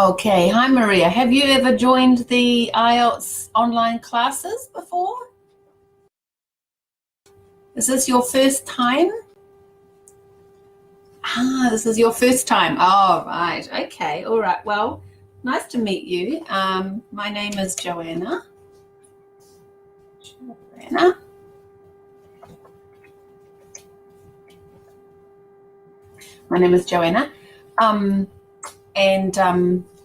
Okay, hi Maria. Have you ever joined the Ielts online classes before? Is this your first time? This is your first time. Oh, right. Okay, all right. Well, nice to meet you. My name is Joanna. My name is Joanna.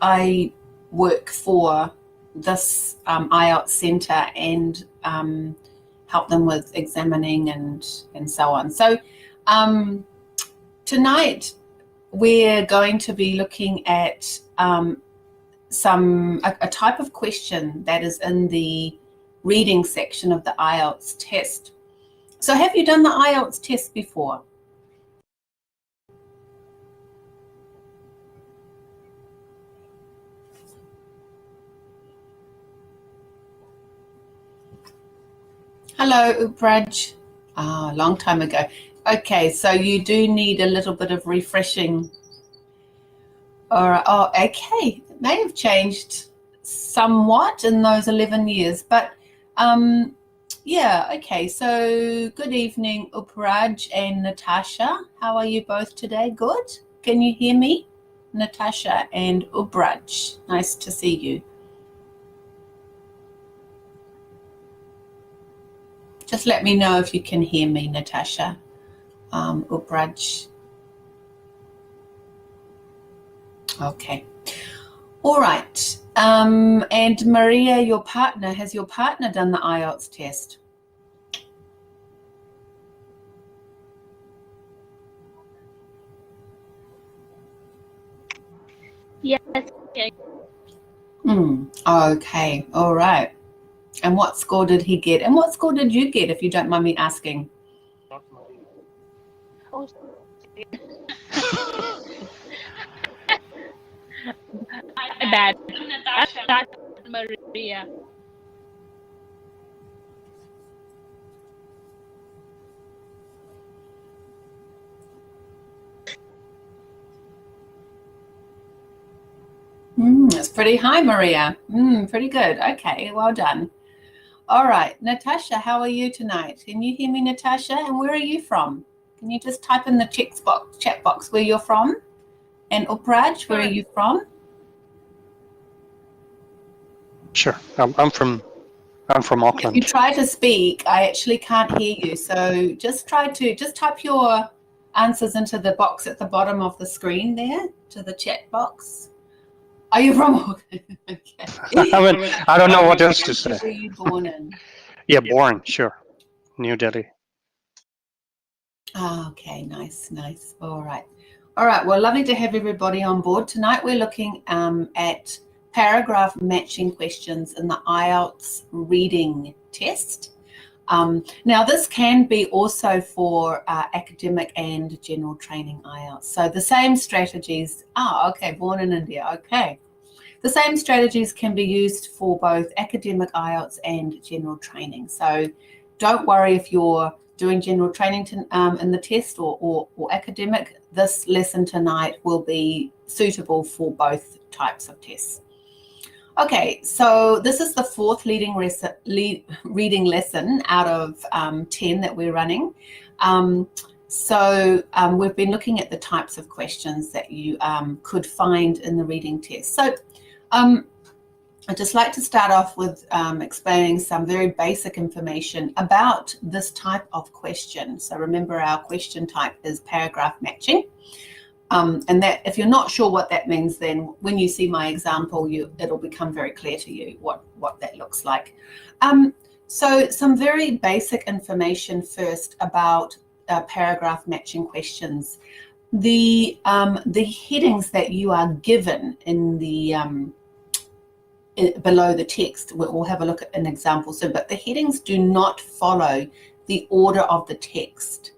I work for this IELTS Centre and help them with examining and so on. So tonight we're going to be looking at a type of question that is in the reading section of the IELTS test. So have you done the IELTS test before? Hello, Upraj. A long time ago. Okay, so you do need a little bit of refreshing. All right. Oh, okay. It may have changed somewhat in those 11 years, but yeah, okay. So good evening, Upraj and Natasha. How are you both today? Good? Can you hear me? Natasha and Upraj. Nice to see you. Just let me know if you can hear me, Natasha. Upraj. Okay. All right. And Maria, your partner, has your partner done the IELTS test? Yes. Okay. All right. And what score did he get? And what score did you get, if you don't mind me asking? Oh, bad. Natasha. Maria. That's pretty high, Maria. Pretty good. Okay, well done. All right, Natasha, how are you tonight? Can you hear me, Natasha? And where are you from? Can you just type in the chat box where you're from? And Upraj, where are you from? Sure. I'm from Auckland. If you try to speak, I actually can't hear you. So just type your answers into the box at the bottom of the screen there, to the chat box. Are you from Auckland? Okay. I don't know what else to say. Where were you born in? Yeah, born, sure. New Delhi. Okay, nice. All right. Well, lovely to have everybody on board. Tonight we're looking at paragraph matching questions in the IELTS reading test. Now this can be also for academic and general training IELTS. So the same strategies, okay, born in India, okay. The same strategies can be used for both academic IELTS and general training. So don't worry if you're doing general training in the test or academic. This lesson tonight will be suitable for both types of tests. Okay, so this is the fourth reading lesson out of 10 that we're running. We've been looking at the types of questions that you could find in the reading test. So I'd just like to start off with explaining some very basic information about this type of question. So remember, our question type is paragraph matching. And that, if you're not sure what that means, then when you see my example, it'll become very clear to you what that looks like. So some very basic information first about paragraph matching questions. The headings that you are given in the below the text, we'll have a look at an example soon, but the headings do not follow the order of the text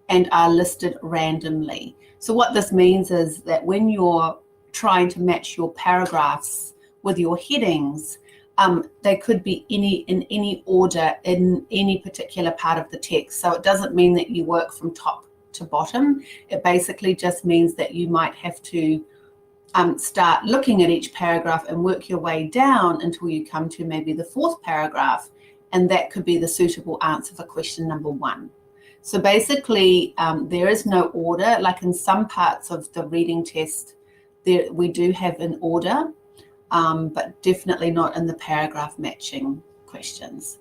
and are listed randomly. So what this means is that when you're trying to match your paragraphs with your headings, they could be in any order in any particular part of the text. So it doesn't mean that you work from top to bottom. It basically just means that you might have to start looking at each paragraph and work your way down until you come to maybe the fourth paragraph, and that could be the suitable answer for question number 1. So basically, there is no order. Like in some parts of the reading test, we do have an order, but definitely not in the paragraph matching questions.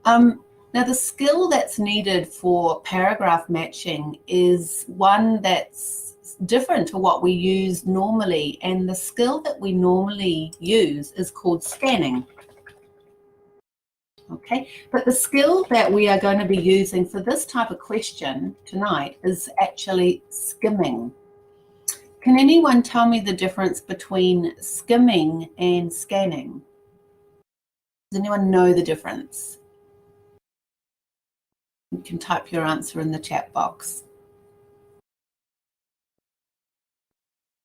Now, the skill that's needed for paragraph matching is one that's different to what we use normally, and the skill that we normally use is called scanning. Okay, but the skill that we are going to be using for this type of question tonight is actually skimming. Can anyone tell me the difference between skimming and scanning? Does anyone know the difference? You can type your answer in the chat box.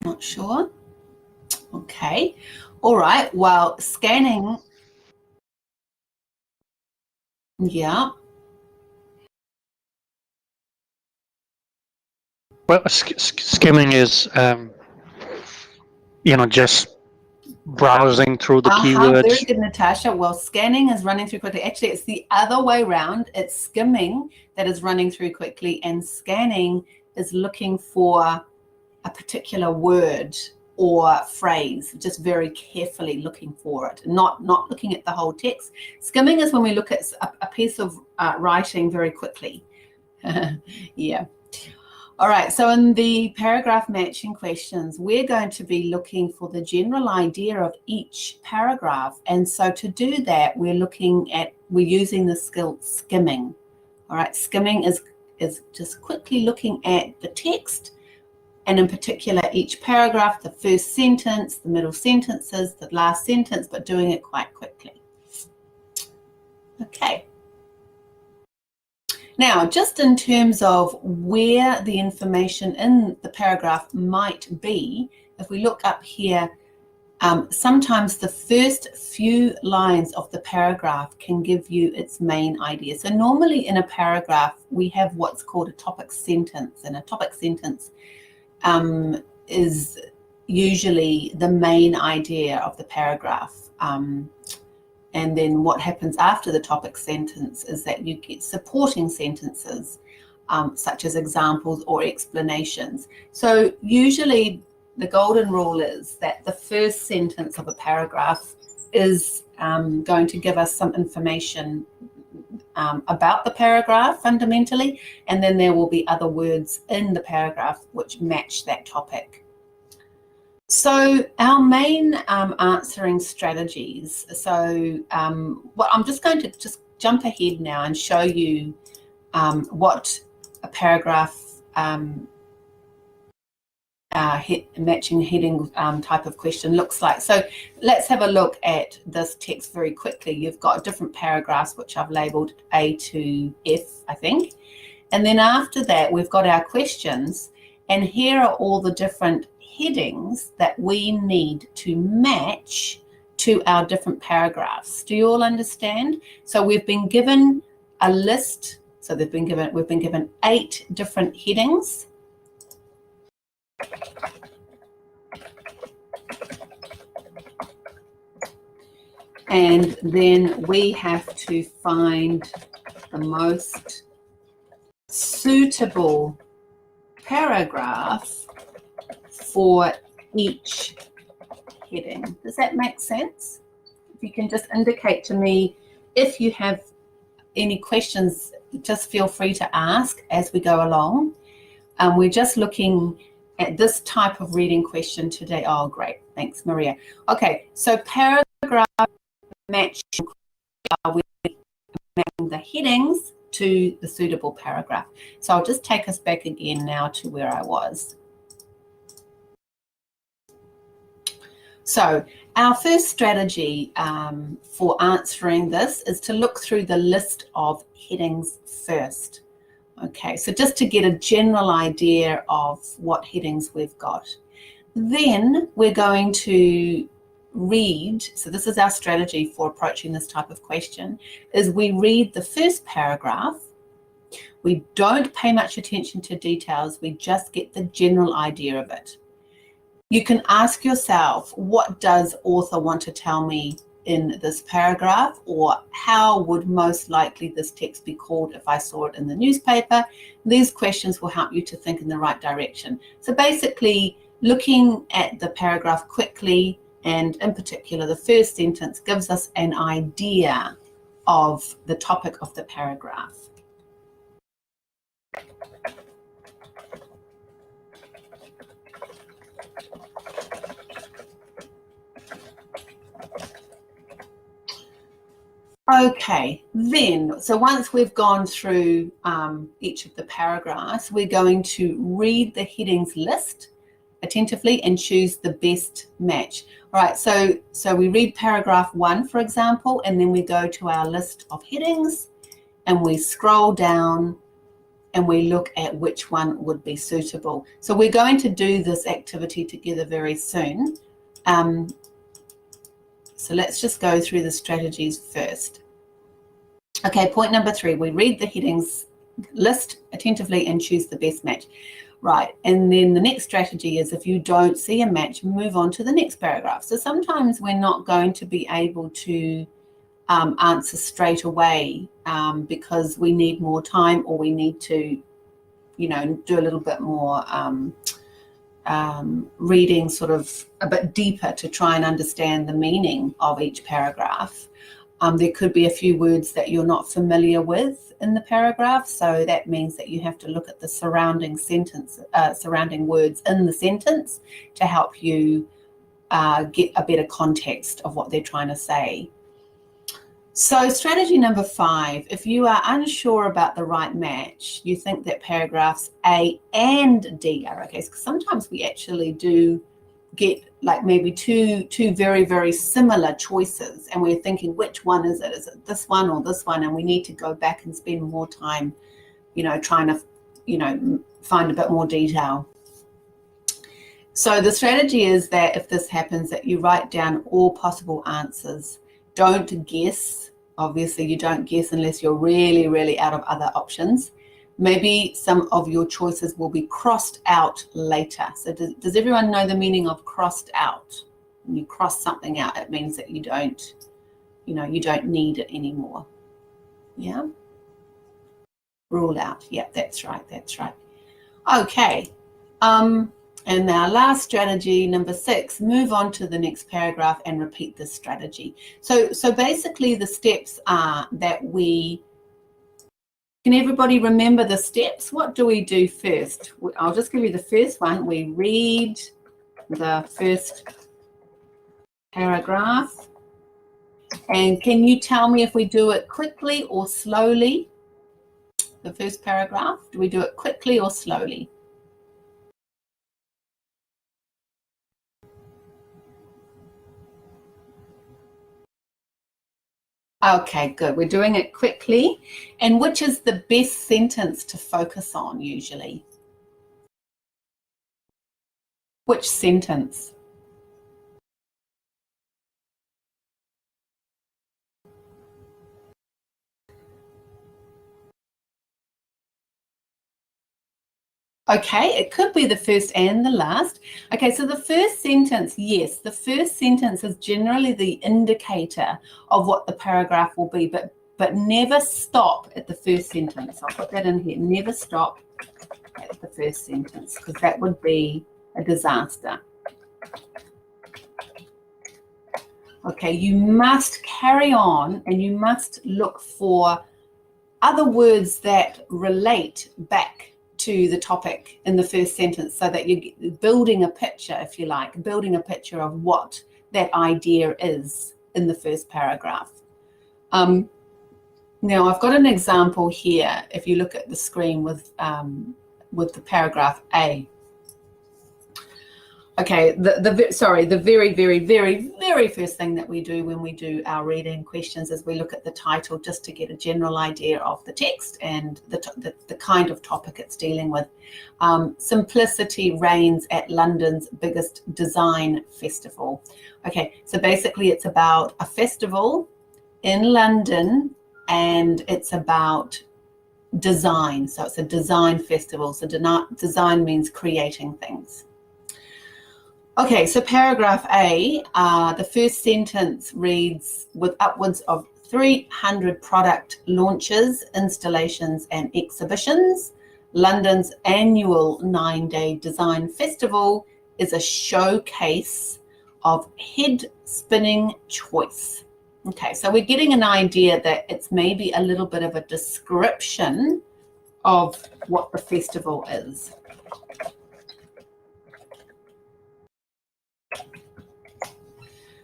Not sure? Okay. All right. Well, scanning. Yeah. Well, skimming is, just browsing through the keywords. Very good, Natasha. Well, scanning is running through quickly. Actually, it's the other way around. It's skimming that is running through quickly, and scanning is looking for a particular word or phrase, just very carefully looking for it, not looking at the whole text. Skimming is when we look at a piece of writing very quickly. Yeah. All right, so in the paragraph matching questions, we're going to be looking for the general idea of each paragraph. And so to do that, we're using the skill skimming. All right, skimming is just quickly looking at the text, and in particular, each paragraph, the first sentence, the middle sentences, the last sentence, but doing it quite quickly. Okay. Now, just in terms of where the information in the paragraph might be, if we look up here, sometimes the first few lines of the paragraph can give you its main idea. So normally in a paragraph, we have what's called a topic sentence, and a topic sentence is usually the main idea of the paragraph. And then what happens after the topic sentence is that you get supporting sentences, such as examples or explanations. So usually the golden rule is that the first sentence of a paragraph is going to give us some information about the paragraph fundamentally, and then there will be other words in the paragraph which match that topic. So our main answering strategies, well, I'm just going to jump ahead now and show you what a paragraph matching heading type of question looks like. So let's have a look at this text very quickly. You've got different paragraphs which I've labeled A to F, I think. And then after that, we've got our questions, and here are all the different headings that we need to match to our different paragraphs. Do you all understand? So we've been given a list. So we've been given 8 different headings. And then we have to find the most suitable paragraph for each heading. Does that make sense? If you can just indicate to me if you have any questions, just feel free to ask as we go along. We're just looking at this type of reading question today. Oh, great. Thanks, Maria. Okay, so paragraph matching, we're matching the headings to the suitable paragraph. So I'll just take us back again now to where I was. So our first strategy for answering this is to look through the list of headings first. Okay, so just to get a general idea of what headings we've got. Then we're going to read, so this is our strategy for approaching this type of question, is we read the first paragraph. We don't pay much attention to details, we just get the general idea of it. you can ask yourself, what does author want to tell me in this paragraph, or how would most likely this text be called if I saw it in the newspaper? These questions will help you to think in the right direction. So basically, looking at the paragraph quickly, and in particular the first sentence, gives us an idea of the topic of the paragraph. Okay, then, so once we've gone through each of the paragraphs, we're going to read the headings list attentively and choose the best match. All right, so we read paragraph 1, for example, and then we go to our list of headings and we scroll down and we look at which one would be suitable. So we're going to do this activity together very soon. So let's just go through the strategies first. Okay, point number 3, we read the headings list attentively and choose the best match. Right, and then the next strategy is, if you don't see a match, move on to the next paragraph. So sometimes we're not going to be able to answer straight away because we need more time, or we need to, you know, do a little bit more reading sort of a bit deeper to try and understand the meaning of each paragraph. There could be a few words that you're not familiar with in the paragraph, so that means that you have to look at the surrounding sentence, surrounding words in the sentence to help you get a better context of what they're trying to say. So strategy number 5, if you are unsure about the right match, you think that paragraphs A and D are okay. So sometimes we actually do get like maybe two very, very similar choices, and we're thinking, which one is it? Is it this one or this one? And we need to go back and spend more time, you know, trying to, you know, find a bit more detail. So the strategy is that if this happens, that you write down all possible answers. Don't guess. Obviously, you don't guess unless you're really, really out of other options. Maybe some of your choices will be crossed out later. So does everyone know the meaning of crossed out? When you cross something out, it means that you don't, you know, you don't need it anymore. Yeah. Rule out. Yeah, that's right. That's right. Okay. And our last strategy, number 6, move on to the next paragraph and repeat this strategy. So basically the steps are that can everybody remember the steps? What do we do first? I'll just give you the first one. We read the first paragraph. And can you tell me if we do it quickly or slowly? The first paragraph, do we do it quickly or slowly? Okay, good. We're doing it quickly. And which is the best sentence to focus on usually? Which sentence? Okay, it could be the first and the last. Okay, so the first sentence, yes, the first sentence is generally the indicator of what the paragraph will be, but never stop at the first sentence. I'll put that in here. Never stop at the first sentence, because that would be a disaster. Okay, you must carry on and you must look for other words that relate back to the topic in the first sentence, so that you're building a picture, if you like, building a picture of what that idea is in the first paragraph. Now I've got an example here. If you look at the screen with the paragraph A. Okay, the very, very, very, very first thing that we do when we do our reading questions is we look at the title, just to get a general idea of the text and the kind of topic it's dealing with. Simplicity reigns at London's biggest design festival. Okay, so basically it's about a festival in London, and it's about design. So it's a design festival. So design means creating things. Okay, so paragraph A, the first sentence reads, with upwards of 300 product launches, installations and exhibitions, London's annual 9-day design festival is a showcase of head spinning choice. Okay, so we're getting an idea that it's maybe a little bit of a description of what the festival is.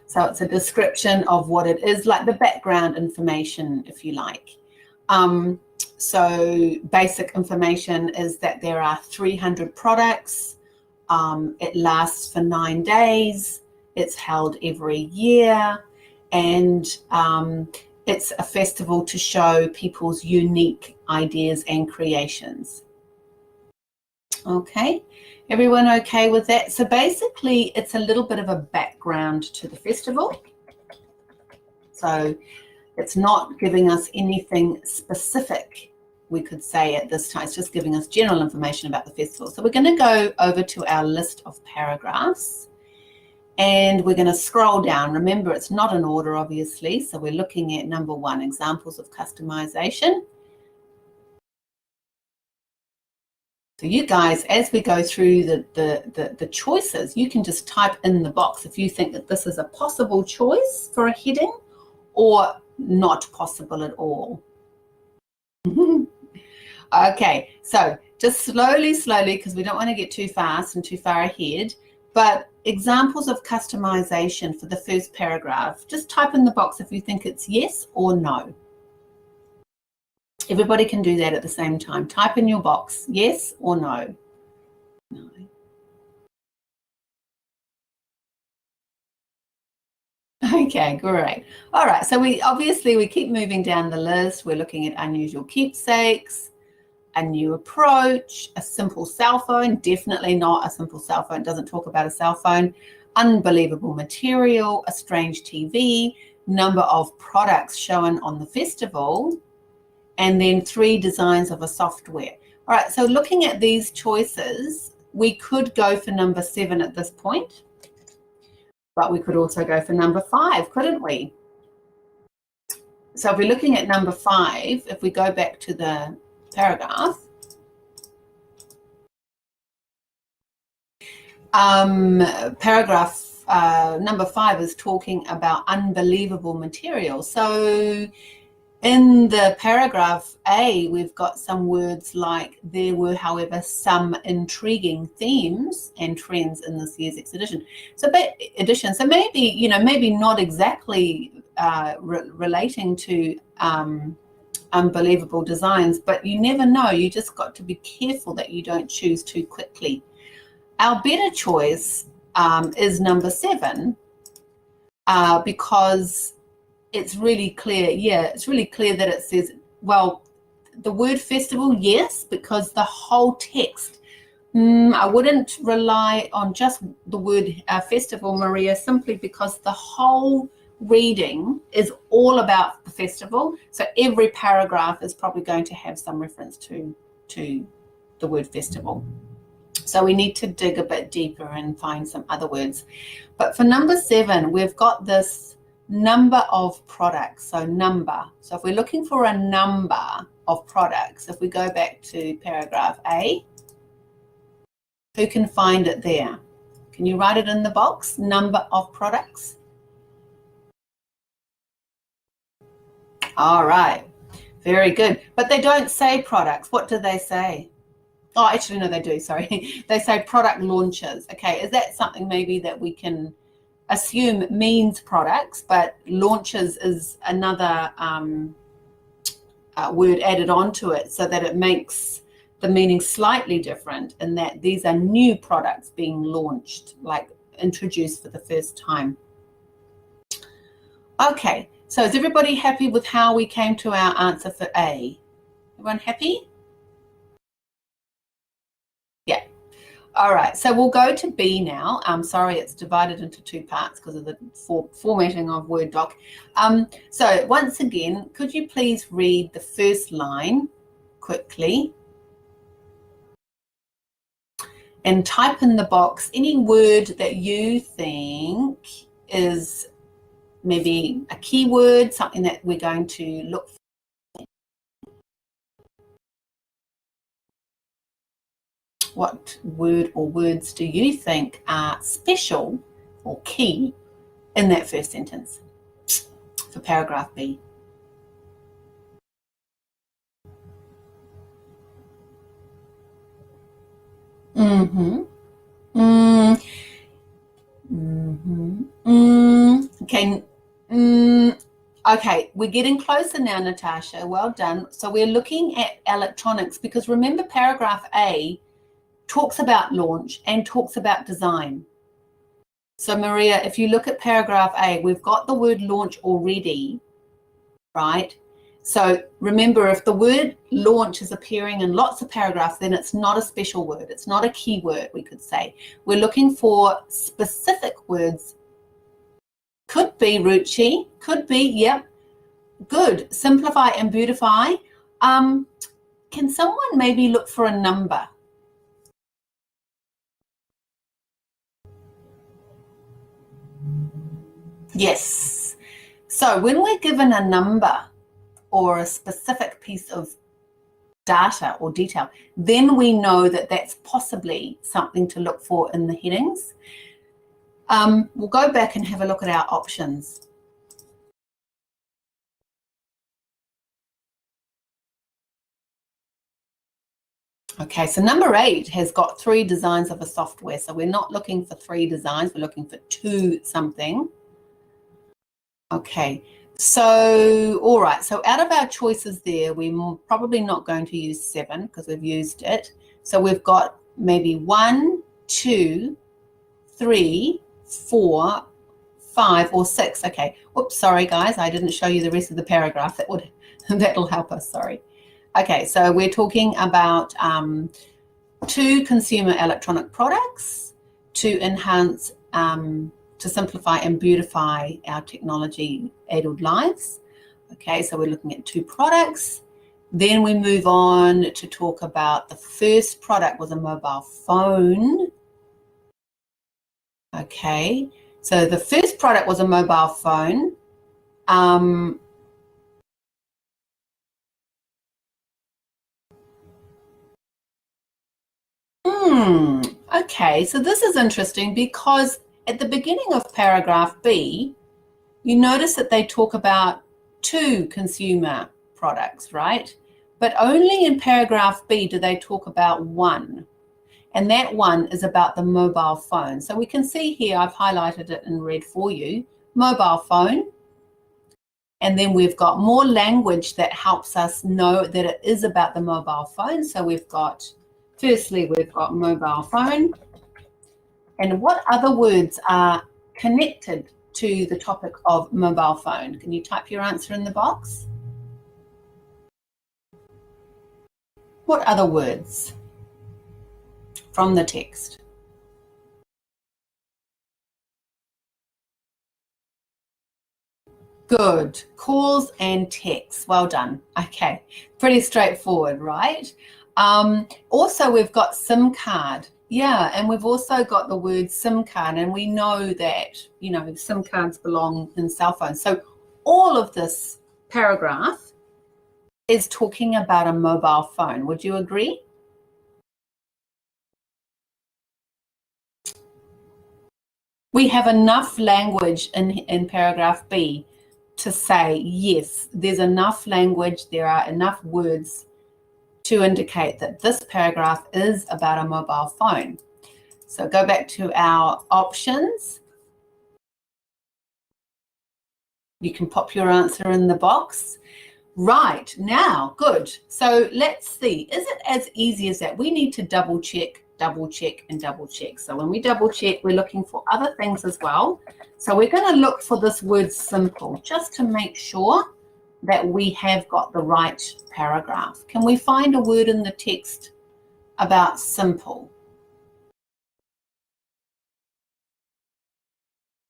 So it's a description of what it is, like the background information, if you like. So basic information is that there are 300 products. It lasts for 9 days. It's held every year. And it's a festival to show people's unique ideas and creations. Okay, everyone okay with that? So basically, it's a little bit of a background to the festival. So it's not giving us anything specific, we could say at this time. It's just giving us general information about the festival. So we're going to go over to our list of paragraphs and we're going to scroll down. Remember, it's not in order, obviously. So we're looking at number 1, examples of customization. So you guys, as we go through the choices, you can just type in the box if you think that this is a possible choice for a heading or not possible at all. Okay, so just slowly, because we don't want to get too fast and too far ahead, but examples of customization for the first paragraph, just type in the box if you think it's yes or no. Everybody can do that at the same time. Type in your box, yes or no. No. Okay, great. All right, so we keep moving down the list. We're looking at unusual keepsakes, a new approach, a simple cell phone, definitely not a simple cell phone, doesn't talk about a cell phone, unbelievable material, a strange TV, number of products shown on the festival, and then 3 designs of a software. All right, so looking at these choices, we could go for number 7 at this point, but we could also go for number 5, couldn't we? So if we're looking at number 5, if we go back to the paragraph, number 5 is talking about unbelievable material. So in the paragraph A, we've got some words like, there were, however, some intriguing themes and trends in this year's exhibition. So maybe, maybe not exactly relating to unbelievable designs, but you never know. You just got to be careful that you don't choose too quickly. Our better choice is number 7 because it's really clear. Yeah, it's really clear that it says, well, the word festival, yes, because the whole text, I wouldn't rely on just the word festival, Maria, simply because the whole reading is all about the festival. So every paragraph is probably going to have some reference to the word festival. So we need to dig a bit deeper and find some other words. But for number 7, we've got this number of products. So number. So if we're looking for a number of products, if we go back to paragraph A, who can find it there? Can you write it in the box? Number of products. All right, very good. But they don't say products. What do they say? Oh, actually, no, they do, sorry. They say product launches. Okay, is that something maybe that we can assume means products, but launches is another word added onto it so that it makes the meaning slightly different in that these are new products being launched, like introduced for the first time. Okay, so is everybody happy with how we came to our answer for A? Everyone happy? Yeah. All right, so we'll go to B now. I'm sorry, it's divided into 2 parts because of the formatting of Word doc. So once again, could you please read the first line quickly? and type in the box any word that you think is maybe a keyword, something that we're going to look for. What word or words do you think are special or key in that first sentence for paragraph B? Okay. Okay, we're getting closer now, Natasha. Well done. So we're looking at electronics because remember paragraph A talks about launch and talks about design. So Maria, if you look at paragraph A, we've got the word launch already, right? So remember, if the word launch is appearing in lots of paragraphs, then it's not a special word. It's not a keyword, we could say. We're looking for specific words. Could be Ruchi, could be, yep. Good. Simplify and beautify. Can someone maybe look for a number? Yes. So when we're given a number or a specific piece of data or detail, then we know that that's possibly something to look for in the headings. We'll go back and have a look at our options. Okay, so number 8 has got 3 designs of a software. So we're not looking for 3 designs, we're looking for 2 something. Okay, so all right, so out of our choices there, we're probably not going to use 7 because we've used it. So we've got maybe 1, 2, 3, 4, 5 or 6. Okay, whoops, sorry guys, I didn't show you the rest of the paragraph. That'll help us, sorry. Okay, so we're talking about 2 consumer electronic products to enhance, to simplify and beautify our technology-aided lives. Okay, so we're looking at 2 products. Then we move on to talk about the first product was a mobile phone. Okay, so the first product was a mobile phone. Okay, so this is interesting because at the beginning of paragraph B, you notice that they talk about 2 consumer products, right? But only in paragraph B do they talk about 1. And that 1 is about the mobile phone. So we can see here, I've highlighted it in red for you, mobile phone. And then we've got more language that helps us know that it is about the mobile phone. So we've got, firstly, we've got mobile phone. And what other words are connected to the topic of mobile phone? Can you type your answer in the box? What other words from the text? Good. Calls and texts. Well done. Okay. Pretty straightforward, right? Also, we've got SIM card. Yeah, and we've also got the word SIM card, and we know that, you know, SIM cards belong in cell phones. So all of this paragraph is talking about a mobile phone. Would you agree? We have enough language in paragraph B to say, yes, there's enough language, there are enough words to indicate that this paragraph is about a mobile phone. So go back to our options. You can pop your answer in the box. Right, now, good. So let's see, is it as easy as that? We need to double check, and double check. So when we double check, we're looking for other things as well. So we're going to look for this word simple, just to make sure that we have got the right paragraph. Can we find a word in the text about simple?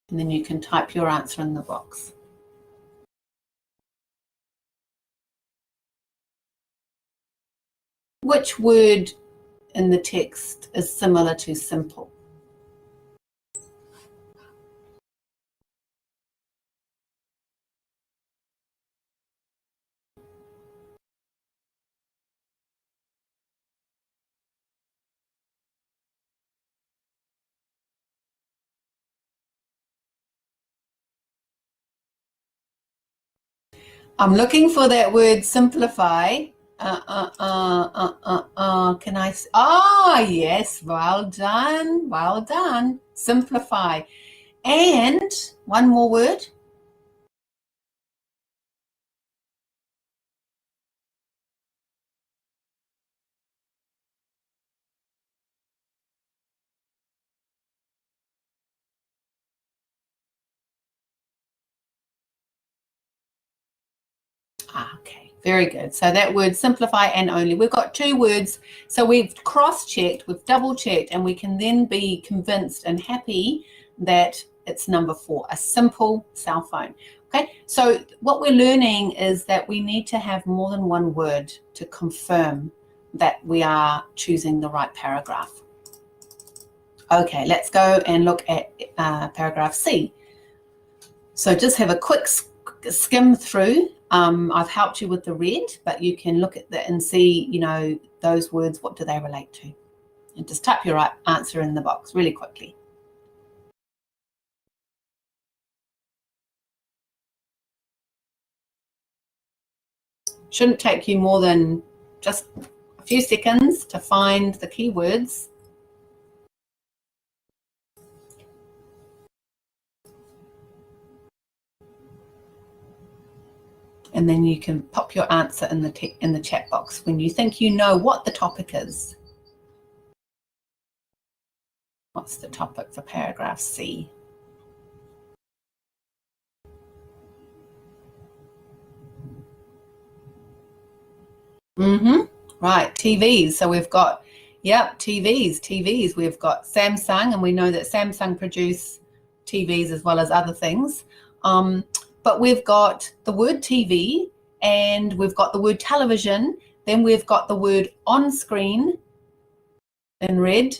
And then you can type your answer in the box. Which word in the text is similar to simple? I'm looking for that word simplify. Can I? Yes, well done, well done. Simplify. And one more word. Okay, very good. So that word simplify and only. We've got two words. So we've cross-checked, we've double-checked, and we can then be convinced and happy that it's number 4, a simple cell phone. Okay, so what we're learning is that we need to have more than one word to confirm that we are choosing the right paragraph. Okay, let's go and look at paragraph C. So just have a quick skim through. I've helped you with the red, but you can look at that and see, you know, those words, what do they relate to? And just type your right answer in the box really quickly. Shouldn't take you more than just a few seconds to find the keywords. And then you can pop your answer in the chat box when you think you know what the topic is. What's the topic for paragraph C? Right, TVs. So we've got, yep, TVs. We've got Samsung, and we know that Samsung produce TVs as well as other things. But we've got the word TV, and we've got the word television, then we've got the word on screen in red,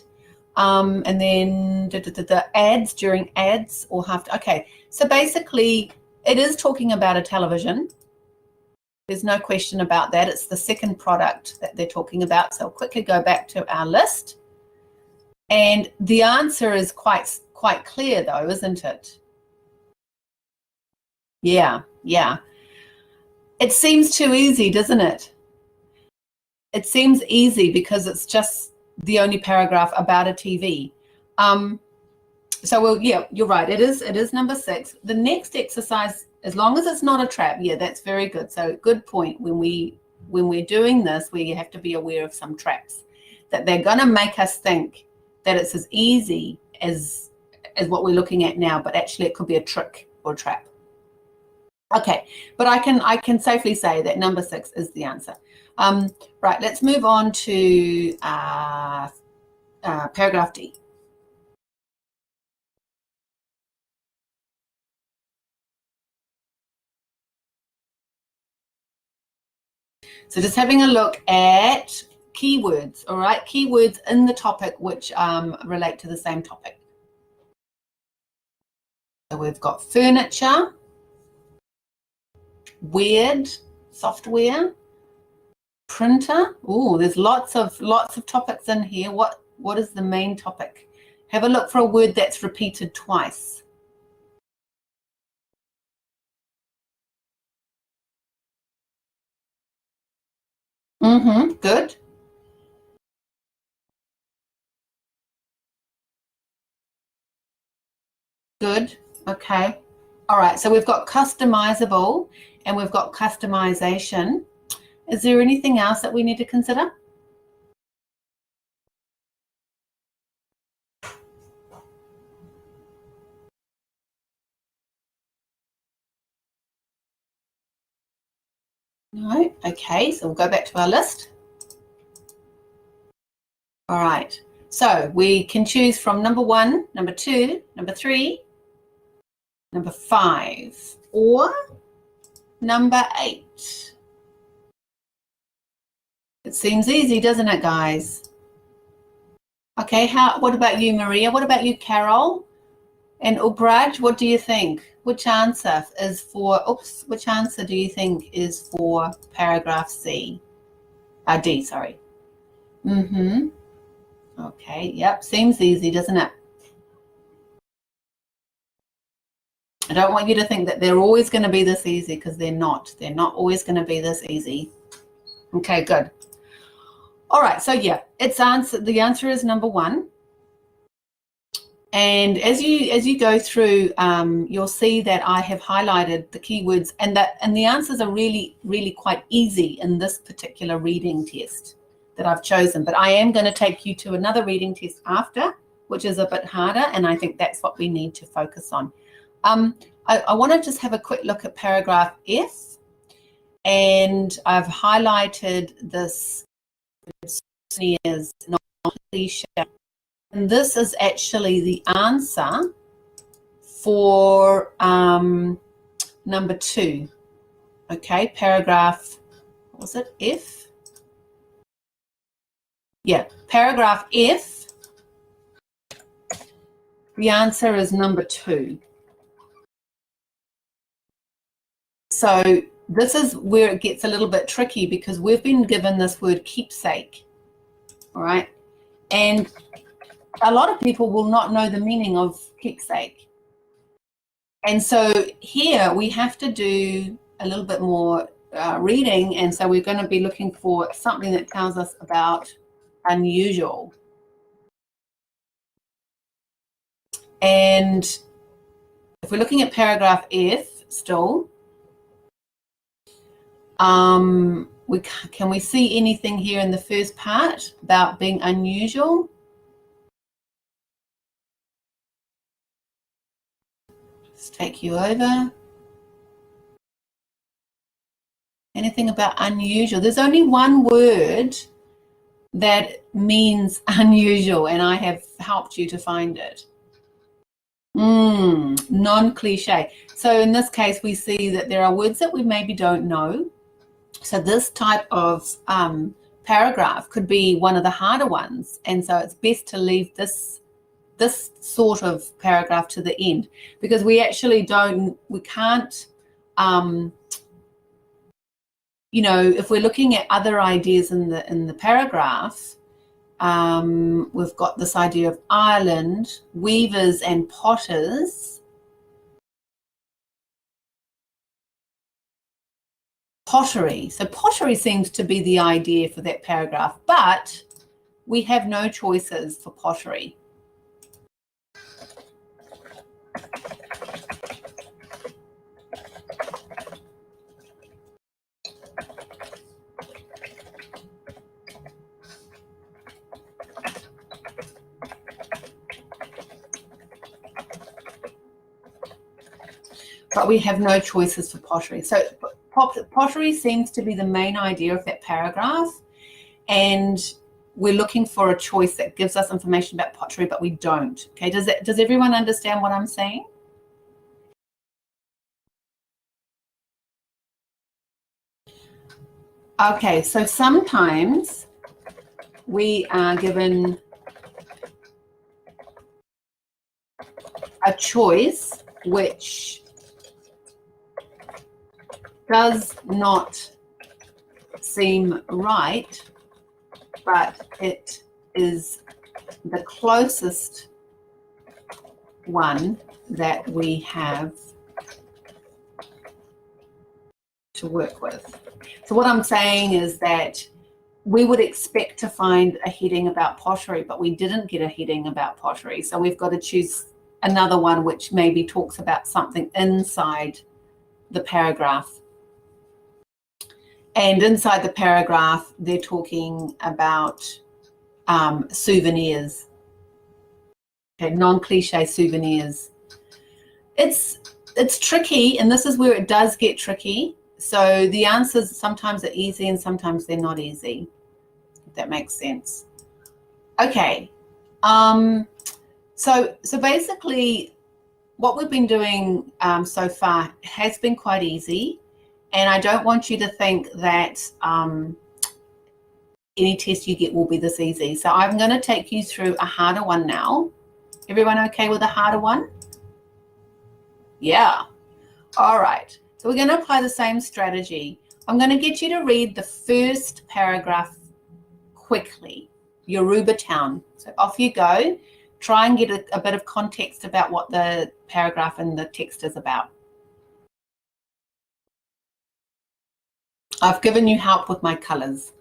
and then the ads during ads or after. Okay, so basically it is talking about a television. There's no question about that. It's the second product that they're talking about. So I'll quickly go back to our list. And the answer is quite clear though, isn't it? Yeah. It seems too easy, doesn't it? It seems easy because it's just the only paragraph about a TV. So well, yeah, you're right. It is number 6. The next exercise, as long as it's not a trap, yeah, that's very good. So good point. When we're doing this, we have to be aware of some traps that they're going to make us think that it's as easy as what we're looking at now, but actually it could be a trick or a trap. Okay, but I can safely say that number 6 is the answer. Right, let's move on to paragraph D. So just having a look at keywords, all right? Keywords in the topic which relate to the same topic. So we've got furniture, weird, software, printer. Oh, there's lots of topics in here. What is the main topic? Have a look for a word that's repeated twice. Good. Good. Okay. All right. So we've got customizable and we've got customization. Is there anything else that we need to consider? No. Okay. So we'll go back to our list. All right. So we can choose from number 1, number 2, number 3, number 5, or number 8. It seems easy, doesn't it, guys? Okay, what about you, Maria? What about you, Carol? And Ubraj, what do you think? Which answer is for, which answer do you think is for paragraph D, sorry. Okay, yep, seems easy, doesn't it? I don't want you to think that they're always going to be this easy, because they're not. They're not always going to be this easy. Okay, good. All right, so yeah, the answer is number 1. And as you go through, you'll see that I have highlighted the keywords, and the answers are really, really quite easy in this particular reading test that I've chosen. But I am going to take you to another reading test after, which is a bit harder, and I think that's what we need to focus on. I want to just have a quick look at paragraph F, and I've highlighted this as non-cliche. And this is actually the answer for number 2. Okay, paragraph, what was it, F? Yeah, paragraph F, the answer is number 2. So this is where it gets a little bit tricky, because we've been given this word keepsake, all right? And a lot of people will not know the meaning of keepsake. And so here we have to do a little bit more reading, and so we're going to be looking for something that tells us about unusual. And if we're looking at paragraph F still, can we see anything here in the first part about being unusual? Let's take you over. Anything about unusual? There's only one word that means unusual, and I have helped you to find it. Non-cliche. So in this case, we see that there are words that we maybe don't know. So this type of paragraph could be one of the harder ones, and so it's best to leave this sort of paragraph to the end, because we actually can't, you know, if we're looking at other ideas in the paragraph, we've got this idea of Ireland, weavers and potters. Pottery. So pottery seems to be the idea for that paragraph, but we have no choices for pottery. But we have no choices for pottery. So pottery seems to be the main idea of that paragraph, and we're looking for a choice that gives us information about pottery, but we don't. Okay, does everyone understand what I'm saying? Okay, so sometimes we are given a choice which does not seem right, but it is the closest one that we have to work with. So what I'm saying is that we would expect to find a heading about pottery, but we didn't get a heading about pottery. So we've got to choose another one which maybe talks about something inside the paragraph. And inside the paragraph, they're talking about souvenirs, okay, non-cliche souvenirs. It's tricky, and this is where it does get tricky. So the answers sometimes are easy and sometimes they're not easy, if that makes sense. Okay, so basically what we've been doing so far has been quite easy. And I don't want you to think that any test you get will be this easy. So I'm going to take you through a harder one now. Everyone okay with a harder one? Yeah. All right. So we're going to apply the same strategy. I'm going to get you to read the first paragraph quickly. Yoruba town. So off you go. Try and get a bit of context about what the paragraph and the text is about. I've given you help with my colors.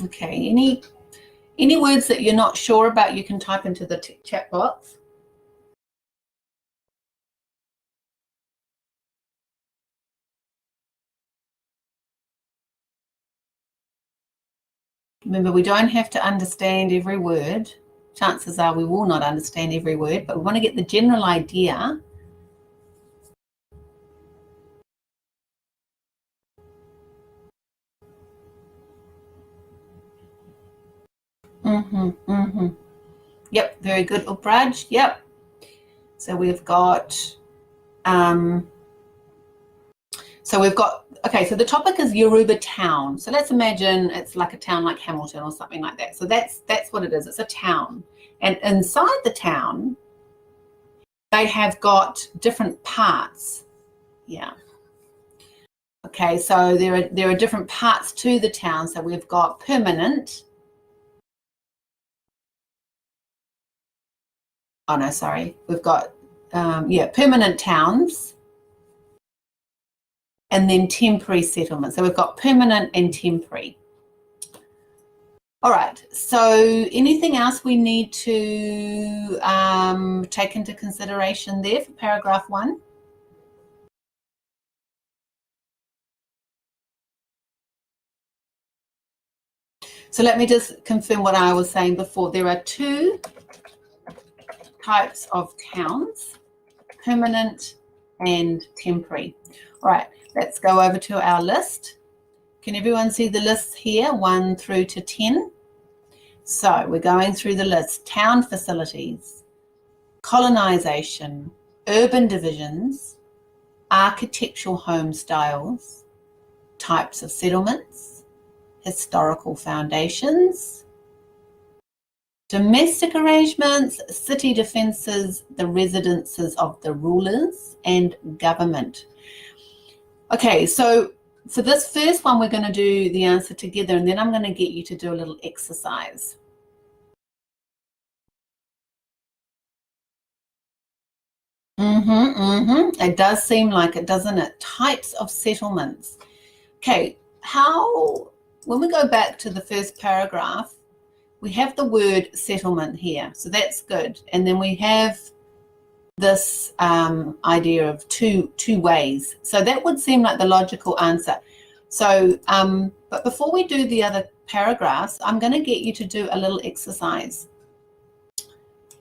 Okay, any words that you're not sure about, you can type into the chat box. Remember, we don't have to understand every word. Chances are we will not understand every word, but we want to get the general idea. Yep, very good, Upraj. Yep. So we've got, okay, so the topic is Yoruba town. So let's imagine it's like a town like Hamilton or something like that. So that's what it is. It's a town. And inside the town, they have got different parts. Yeah. Okay, so there are different parts to the town. So we've got permanent. Oh, no, sorry. We've got, permanent towns. And then temporary settlements. So we've got permanent and temporary. All right, so anything else we need to take into consideration there for paragraph 1? So let me just confirm what I was saying before. There are 2 types of towns, permanent and temporary. All right, let's go over to our list. Can everyone see the lists here, 1 through to 10? So we're going through the list. Town facilities, colonisation, urban divisions, architectural home styles, types of settlements, historical foundations, domestic arrangements, city defences, the residences of the rulers, and government. Okay, so for this first one, we're going to do the answer together, and then I'm going to get you to do a little exercise. It does seem like it, doesn't it? Types of settlements. Okay, when we go back to the first paragraph, we have the word settlement here, so that's good. And then we have this idea of two ways. So that would seem like the logical answer. So, but before we do the other paragraphs, I'm going to get you to do a little exercise,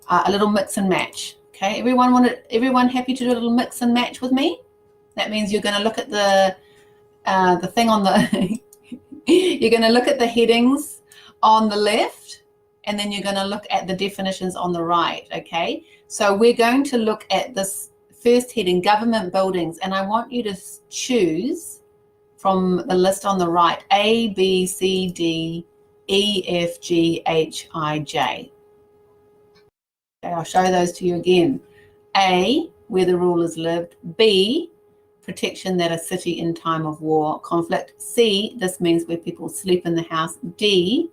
a little mix and match. Okay, everyone happy to do a little mix and match with me? That means you're going to look at the thing on the, you're going to look at the headings on the left, and then you're going to look at the definitions on the right, okay? So we're going to look at this first heading, government buildings, and I want you to choose from the list on the right, A, B, C, D, E, F, G, H, I, J. Okay, I'll show those to you again. A, where the rulers lived. B, protection that a city in time of war, conflict. C, this means where people sleep in the house. D,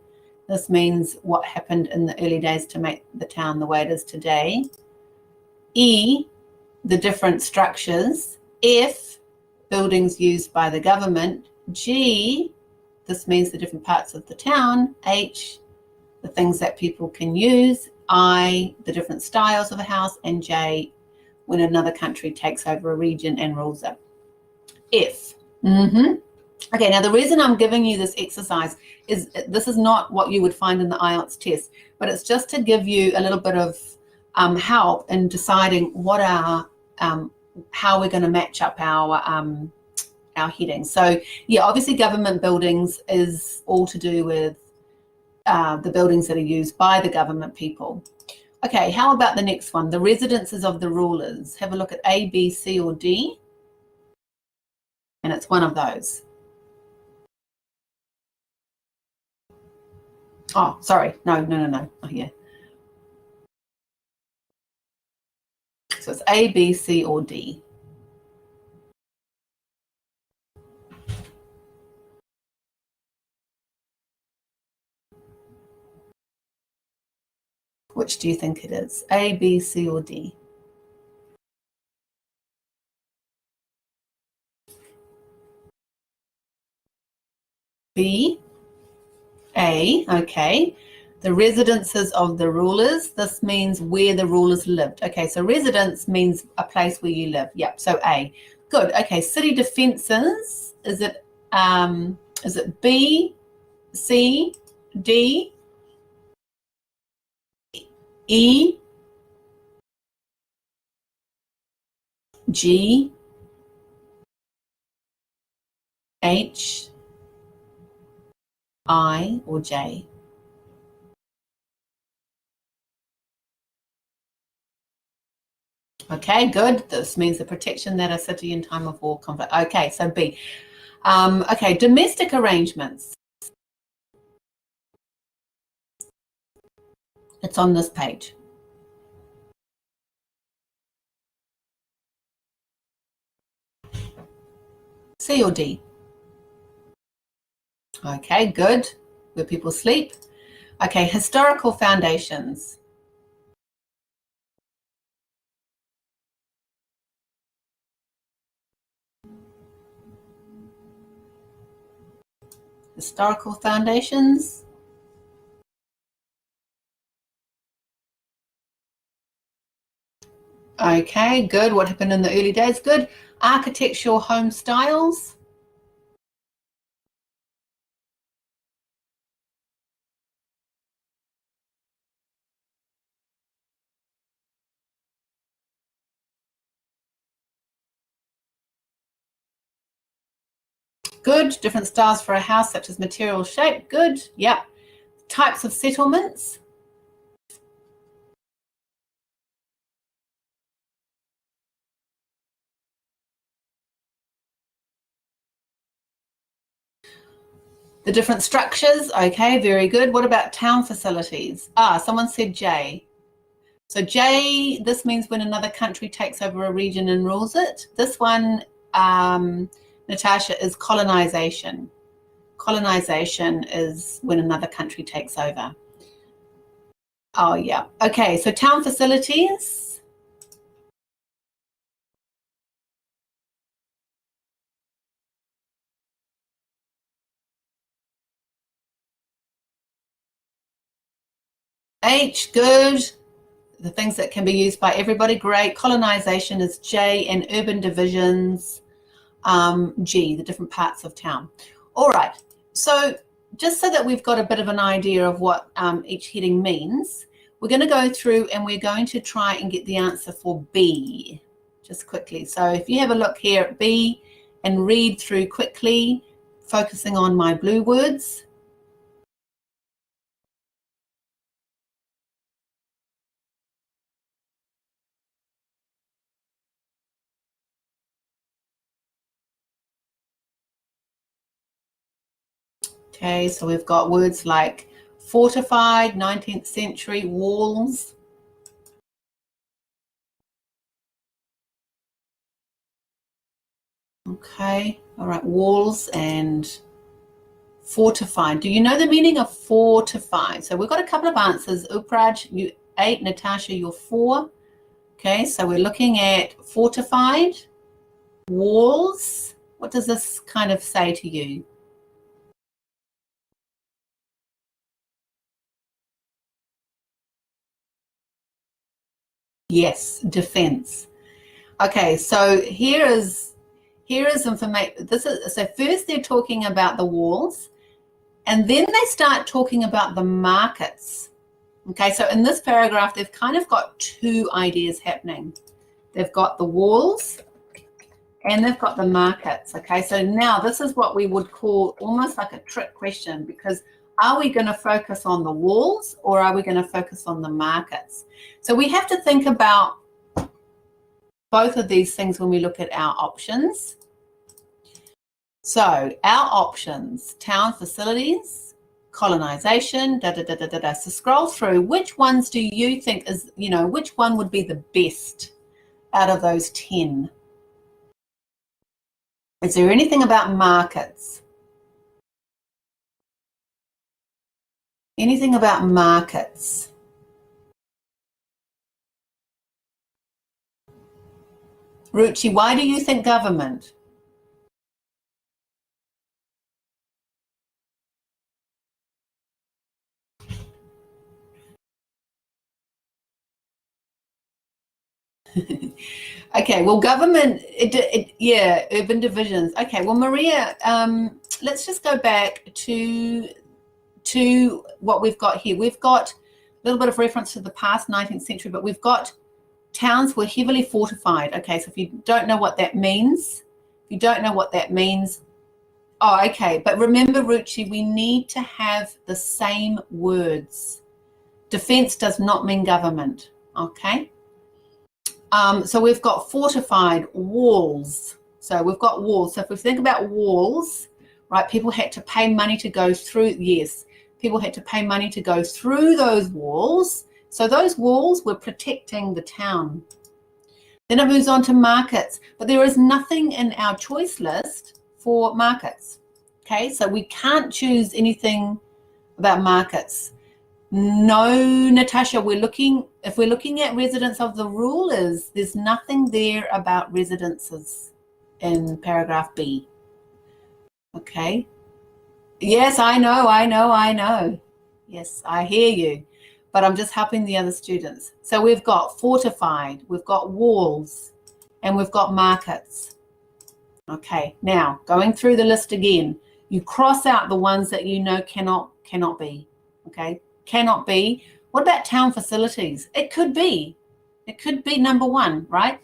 this means what happened in the early days to make the town the way it is today. E, the different structures. F, buildings used by the government. G, this means the different parts of the town. H, the things that people can use. I, the different styles of a house. And J, when another country takes over a region and rules it. F. Okay, now the reason I'm giving you this exercise is this is not what you would find in the Ielts test, but it's just to give you a little bit of help in deciding what how we're going to match up our headings. So yeah, obviously government buildings is all to do with the buildings that are used by the government people. Okay, how about the next one? The residences of the rulers. Have a look at A, B, C, or D. And it's one of those. Oh, sorry. No. Oh, yeah. So it's A, B, C, or D. Which do you think it is? A, B, C, or D? B, A, okay. The residences of the rulers. This means where the rulers lived. Okay, so residence means a place where you live. Yep, so A. Good. Okay, city defences. Is it B, C, D, E, G, H, I, or J? Okay, good. This means the protection that a city in time of war conflict. Okay, so B. Okay, domestic arrangements. It's on this page. C or D? Okay, good. Where people sleep. Okay, historical foundations. Historical foundations. Okay, good. What happened in the early days? Good. Architectural home styles. Good. Different styles for a house, such as material shape. Good. Yep. Types of settlements. The different structures. Okay, very good. What about town facilities? Someone said J. So J, this means when another country takes over a region and rules it. This one, Natasha, is colonization. Colonization is when another country takes over. Oh, yeah. Okay, so town facilities. H, good. The things that can be used by everybody, great. Colonization is J, and urban divisions, G, the different parts of town. All right, so just so that we've got a bit of an idea of what each heading means, we're going to go through and we're going to try and get the answer for B just quickly. So if you have a look here at B and read through quickly, focusing on my blue words. Okay, so we've got words like fortified, 19th century, walls. Okay, all right, walls and fortified. Do you know the meaning of fortified? So we've got a couple of answers. Upraj, you 8, Natasha, you're 4. Okay, so we're looking at fortified, walls. What does this kind of say to you? Yes, defense. Okay, so here is information. So first they're talking about the walls, and then they start talking about the markets. Okay, so in this paragraph, they've kind of got two ideas happening. They've got the walls and they've got the markets. Okay, so now this is what we would call almost like a trick question, because Are we going to focus on the walls or are we going to focus on the markets? So we have to think about both of these things when we look at our options. So our options, town facilities, colonization, So scroll through, which ones do you think is, which one would be the best out of those 10? Is there anything about markets? Anything about markets? Ruchi, why do you think government? Okay, well, government, yeah, urban divisions. Okay, well, Maria, let's just go back to what we've got here. We've got a little bit of reference to the past 19th century, but we've got towns were heavily fortified. Okay, so if you don't know what that means, oh, okay, but remember, Ruchi, we need to have the same words. Defense does not mean government, okay? So we've got fortified, walls. So we've got walls. So if we think about walls, right, people had to pay money to go through, yes, people had to pay money to go through those walls. So those walls were protecting the town. Then it moves on to markets, but there is nothing in our choice list for markets. Okay, so we can't choose anything about markets. No, Natasha, if we're looking at residents of the rulers, there's nothing there about residences in paragraph B. Okay. Yes, I know. Yes, I hear you, but I'm just helping the other students. So we've got fortified, we've got walls, and we've got markets. Okay, now going through the list again, you cross out the ones that you know cannot be. Okay. Cannot be. What about town facilities? It could be number 1, right?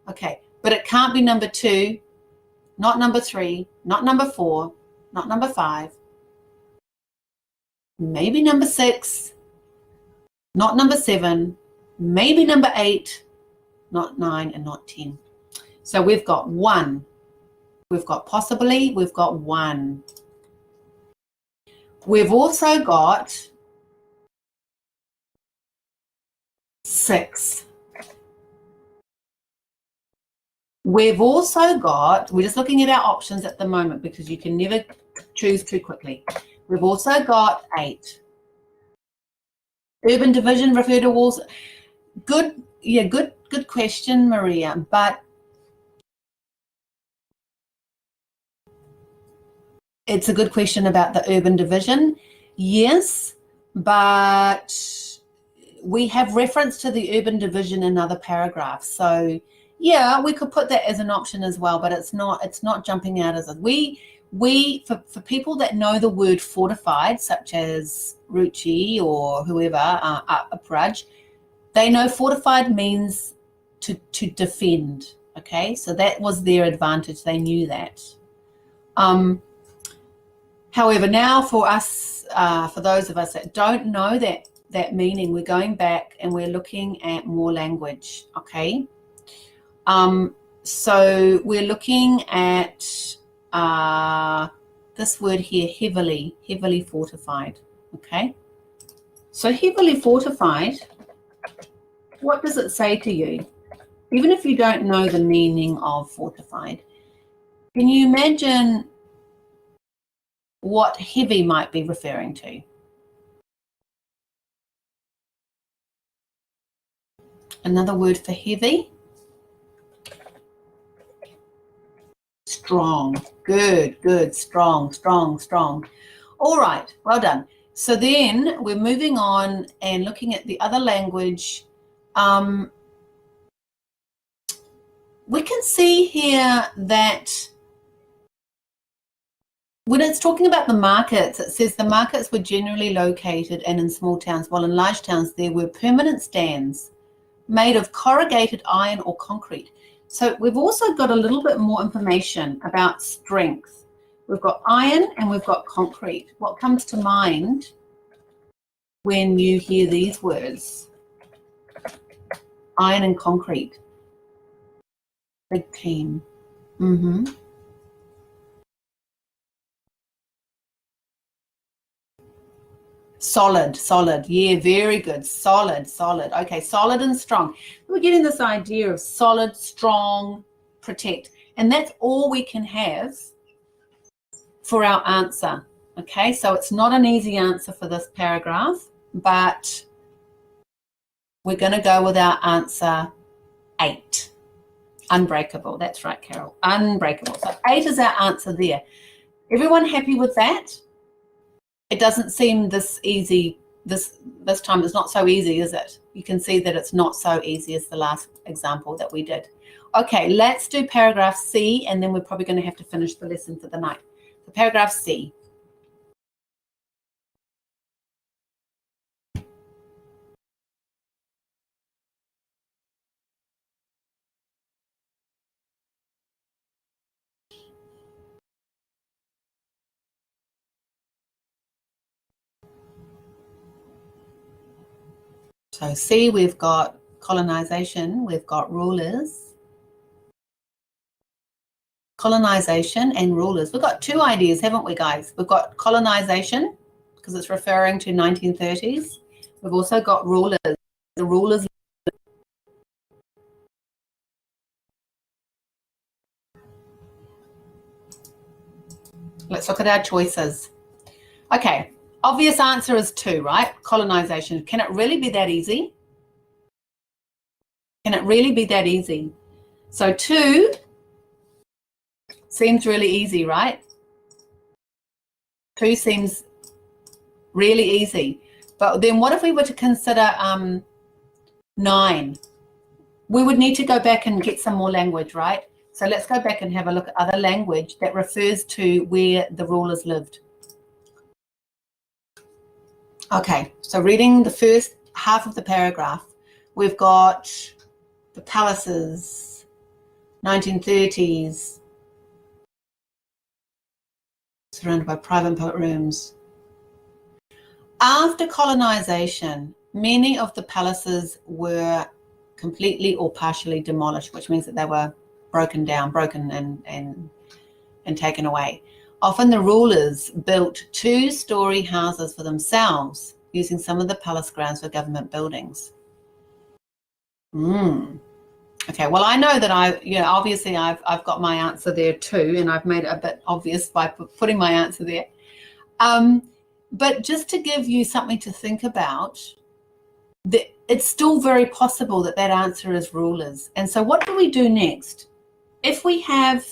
Okay, but it can't be number 2, not number 3, not number 4, not number 5, maybe number 6, not number 7, maybe number 8, not 9, and not 10. So we've got 1. We've got possibly, we've got 1. We've also got 6. We've also got, we're just looking at our options at the moment because you can never choose too quickly. We've also got 8. Urban division, refer to walls. Good question, Maria, but it's a good question about the urban division. Yes, but we have reference to the urban division in other paragraphs. So yeah, we could put that as an option as well, but it's not jumping out as a, for people that know the word fortified, such as Ruchi or whoever, Praj, they know fortified means to defend. Okay, so that was their advantage. They knew that. However, now for us, for those of us that don't know that meaning, we're going back and we're looking at more language. Okay. So we're looking at this word here, heavily fortified. Okay. So heavily fortified, what does it say to you? Even if you don't know the meaning of fortified, can you imagine what heavy might be referring to? Another word for heavy? Strong. Good, strong. All right, well done. So then we're moving on and looking at the other language. We can see here that when it's talking about the markets, it says the markets were generally located and in small towns, while in large towns there were permanent stands made of corrugated iron or concrete. So we've also got a little bit more information about strength. We've got iron and we've got concrete. What comes to mind when you hear these words? Iron and concrete. Big team. Solid. Yeah, very good. Solid. Okay, solid and strong. We're getting this idea of solid, strong, protect. And that's all we can have for our answer. Okay, so it's not an easy answer for this paragraph, but we're going to go with our answer 8. Unbreakable. That's right, Carol. Unbreakable. So 8 is our answer there. Everyone happy with that? It doesn't seem this easy. This time it's not so easy, is it? You can see that it's not so easy as the last example that we did. Okay, let's do paragraph C, and then we're probably going to have to finish the lesson for the night. So paragraph C. So C, we've got colonization, we've got rulers. Colonization and rulers. We've got 2 ideas, haven't we, guys? We've got colonization, because it's referring to 1930s. We've also got rulers. The rulers. Let's look at our choices. Okay, obvious answer is 2, right? Colonization. Can it really be that easy? Can it really be that easy? So 2 seems really easy, right? 2 seems really easy. But then what if we were to consider 9? We would need to go back and get some more language, right? So let's go back and have a look at other language that refers to where the rulers lived. Okay, so reading the first half of the paragraph, we've got the palaces, 1930s, surrounded by private and public rooms. After colonization, many of the palaces were completely or partially demolished, which means that they were broken and taken away. Often the rulers built 2-story houses for themselves, using some of the palace grounds for government buildings. Okay, well, I know that obviously I've got my answer there too, and I've made it a bit obvious by putting my answer there. But just to give you something to think about, it's still very possible that answer is rulers. And so what do we do next? If we have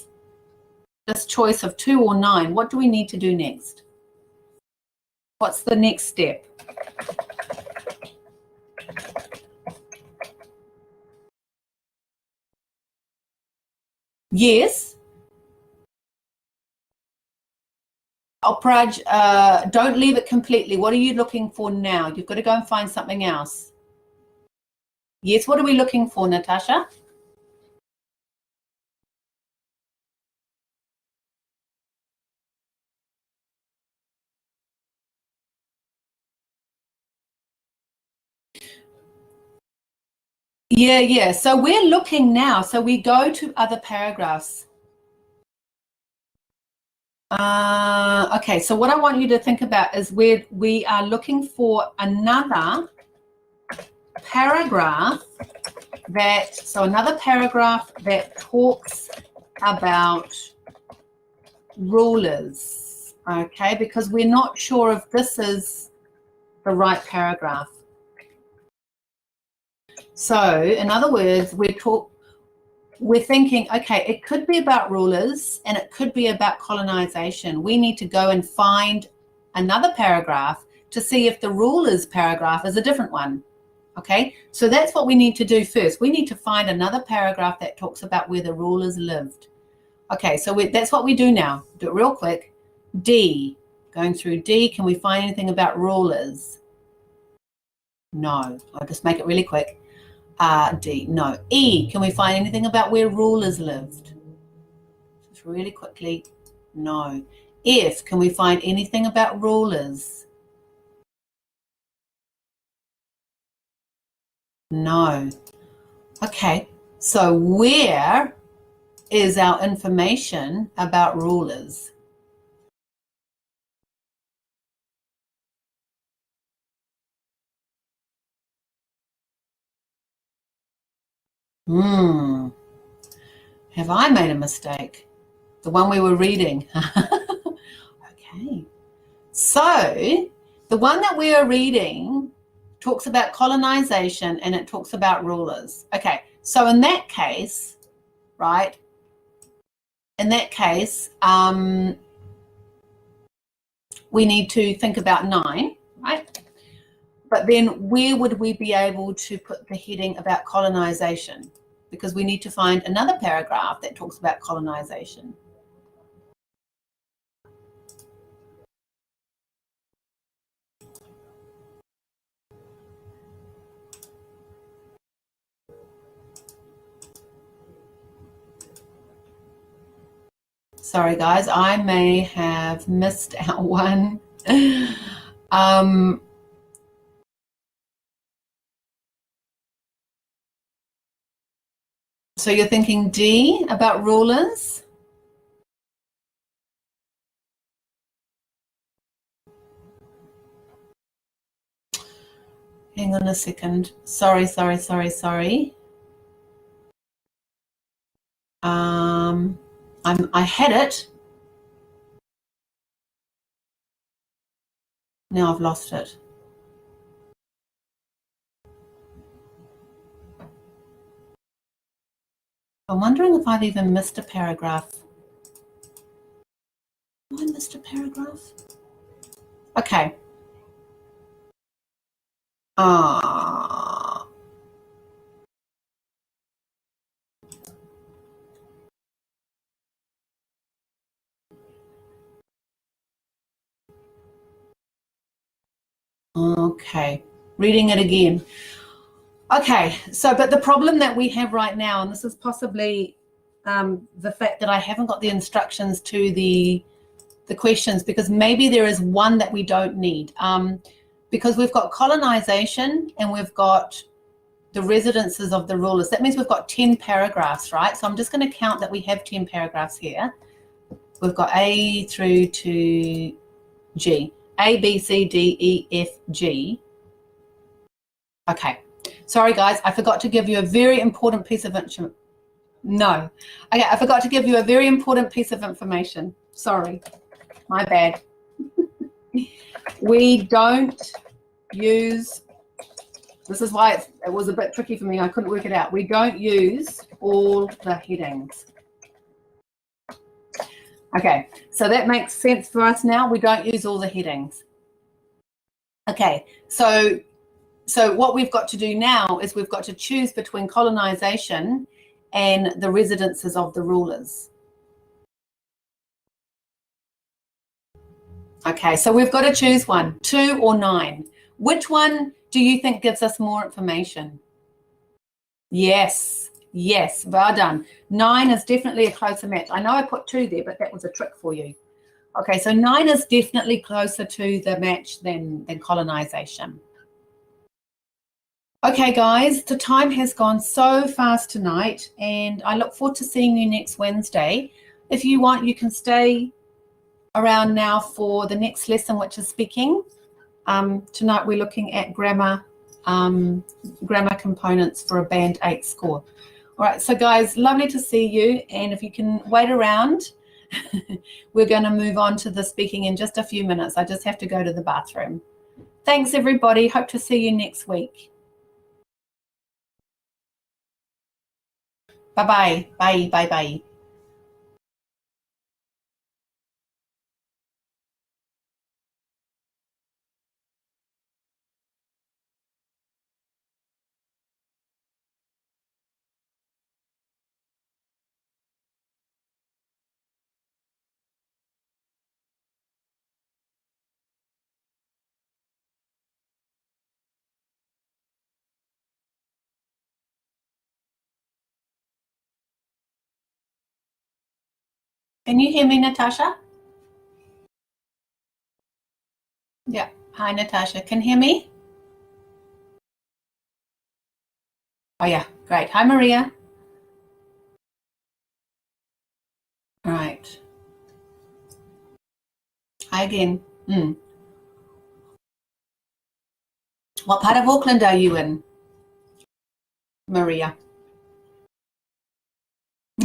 this choice of 2 or 9, what do we need to do next? What's the next step? Yes. Praj, don't leave it completely. What are you looking for now? You've got to go and find something else. Yes, what are we looking for, Natasha? Yeah. So we're looking now. So we go to other paragraphs. Okay, so what I want you to think about is we are looking for another paragraph that talks about rulers, okay, because we're not sure if this is the right paragraph. So in other words, we're thinking, okay, it could be about rulers and it could be about colonization. We need to go and find another paragraph to see if the rulers paragraph is a different one. Okay, so that's what we need to do first. We need to find another paragraph that talks about where the rulers lived. Okay, so that's what we do now. Do it real quick. D, going through D, can we find anything about rulers? No, I'll just make it really quick. D, no. E, can we find anything about where rulers lived? Just really quickly, no. F, can we find anything about rulers? No. Okay, so where is our information about rulers? Have I made a mistake? The one we were reading. Okay. So the one that we are reading talks about colonization and it talks about rulers. Okay, so in that case, right, in that case, we need to think about 9, right? But then where would we be able to put the heading about colonization? Because we need to find another paragraph that talks about colonization. Sorry, guys, I may have missed out one. So you're thinking D about rulers? Hang on a second. Sorry. I had it. Now I've lost it. I'm wondering if I've even missed a paragraph. Have I missed a paragraph? Okay. Okay. Reading it again. Okay, so but the problem that we have right now, and this is possibly the fact that I haven't got the instructions to the questions, because maybe there is one that we don't need, because we've got colonization and we've got the residences of the rulers. That means we've got 10 paragraphs, right? So I'm just going to count that we have 10 paragraphs here. We've got A through to G. A, B, C, D, E, F, G. Okay. Sorry, guys, I forgot to give you a very important piece of information. No. Okay, I forgot to give you a very important piece of information. Sorry. My bad. We don't use, this is why it was a bit tricky for me. I couldn't work it out. We don't use all the headings. Okay, so that makes sense for us now. We don't use all the headings. Okay, so what we've got to do now is we've got to choose between colonization and the residences of the rulers. Okay, so we've got to choose one, 2 or 9. Which one do you think gives us more information? Yes, well done. 9 is definitely a closer match. I know I put 2 there, but that was a trick for you. Okay, so 9 is definitely closer to the match than colonization. Okay, guys, the time has gone so fast tonight, and I look forward to seeing you next Wednesday. If you want, you can stay around now for the next lesson, which is speaking. Tonight we're looking at grammar components for a Band 8 score. All right, so guys, lovely to see you, and if you can wait around, we're going to move on to the speaking in just a few minutes. I just have to go to the bathroom. Thanks, everybody. Hope to see you next week. Bye-bye. Bye. Can you hear me, Natasha? Yeah. Hi, Natasha. Can you hear me? Oh, yeah. Great. Hi, Maria. All right. Hi again. What part of Auckland are you in, Maria?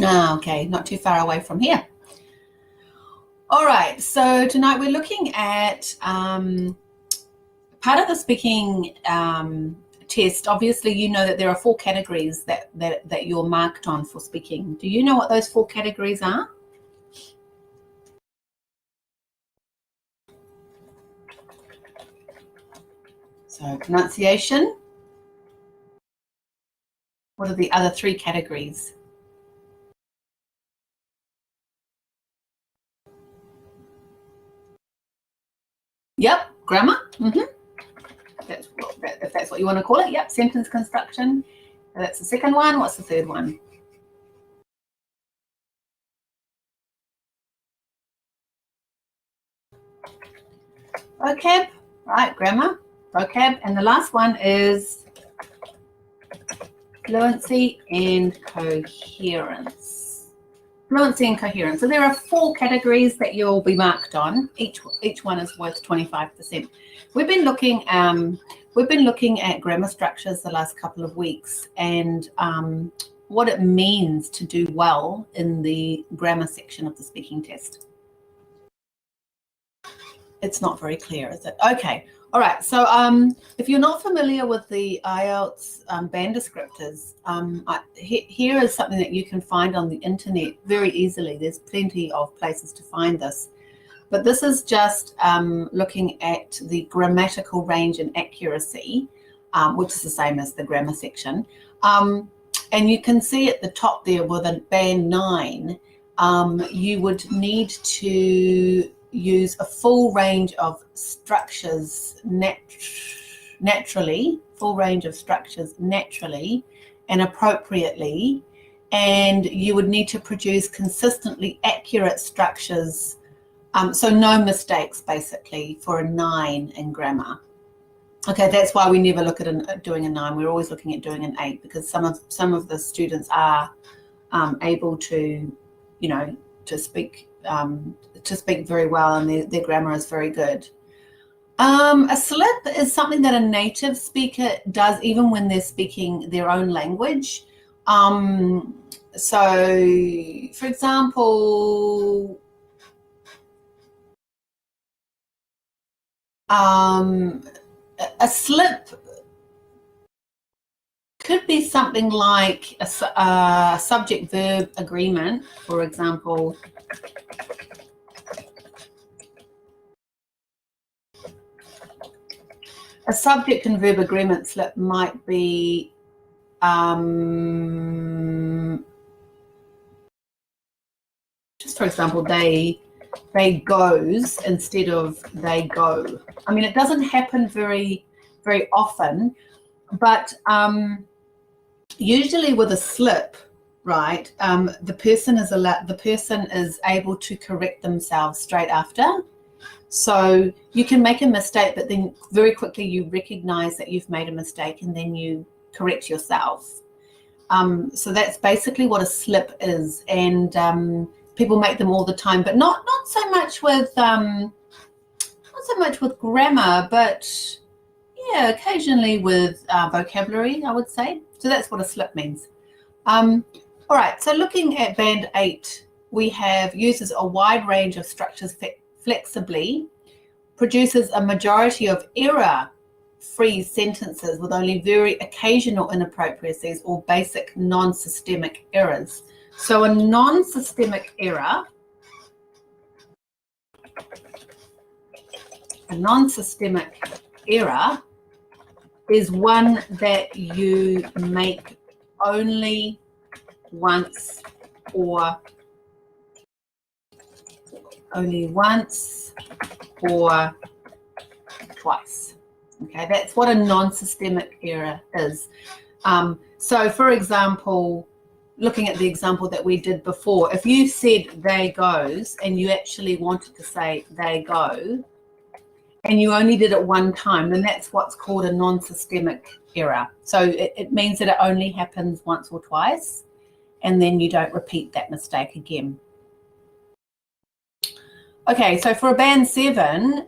Ah, okay. Not too far away from here. All right. So tonight we're looking at part of the speaking test. Obviously, you know that there are 4 categories that you're marked on for speaking. Do you know what those 4 categories are? So pronunciation. What are the other 3 categories? Yep, grammar. If that's what you want to call it. Yep, sentence construction. That's the second one. What's the third one? Vocab, right, grammar, vocab. And the last one is fluency and coherence. Fluency and coherence. So there are 4 categories that you'll be marked on. Each one is worth 25%. We've been looking at grammar structures the last couple of weeks and what it means to do well in the grammar section of the speaking test. It's not very clear, is it? Okay. All right. So if you're not familiar with the Ielts band descriptors, here is something that you can find on the internet very easily. There's plenty of places to find this. But this is just looking at the grammatical range and accuracy, which is the same as the grammar section. And you can see at the top there with a band 9, you would need to use a full range of structures naturally and appropriately, and you would need to produce consistently accurate structures, so no mistakes basically for a 9 in grammar. Okay, that's why we never look at doing a 9. We're always looking at doing an 8 because some of the students are able to, to speak very well, and their grammar is very good. A slip is something that a native speaker does even when they're speaking their own language. So, for example, a slip could be something like a subject-verb agreement, for example. A subject and verb agreement slip might be just for example, they goes instead of they go. I mean, it doesn't happen very, very often, but usually with a slip, right, the person is able to correct themselves straight after. So you can make a mistake, but then very quickly you recognize that you've made a mistake and then you correct yourself. So that's basically what a slip is, and people make them all the time, but not so much with grammar, but yeah, occasionally with vocabulary, I would say. So that's what a slip means. All right, so looking at band 8, we have uses a wide range of structures flexibly, produces a majority of error-free sentences with only very occasional inappropriacies or basic non-systemic errors. So a non-systemic error, is one that you make only once or twice. Okay, that's what a non-systemic error is. So for example, looking at the example that we did before, if you said they goes and you actually wanted to say they go, and you only did it one time, then that's what's called a non-systemic error. So it means that it only happens once or twice, and then you don't repeat that mistake again. Okay, so for a band 7,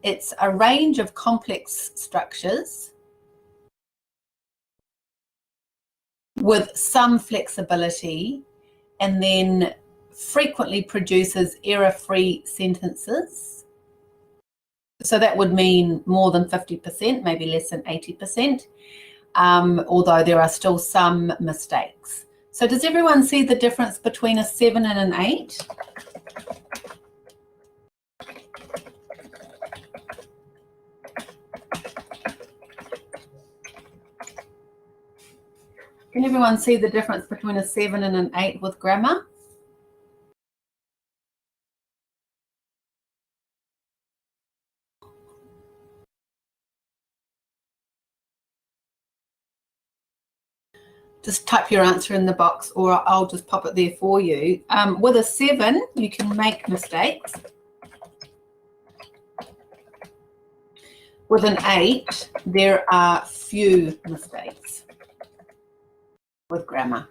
it's a range of complex structures with some flexibility, and then frequently produces error-free sentences. So that would mean more than 50%, maybe less than 80%, although there are still some mistakes. So does everyone see the difference between a 7 and an 8? Can everyone see the difference between a 7 and an 8 with grammar? Just type your answer in the box, or I'll just pop it there for you. With a 7, you can make mistakes. With an 8, there are few mistakes with grammar.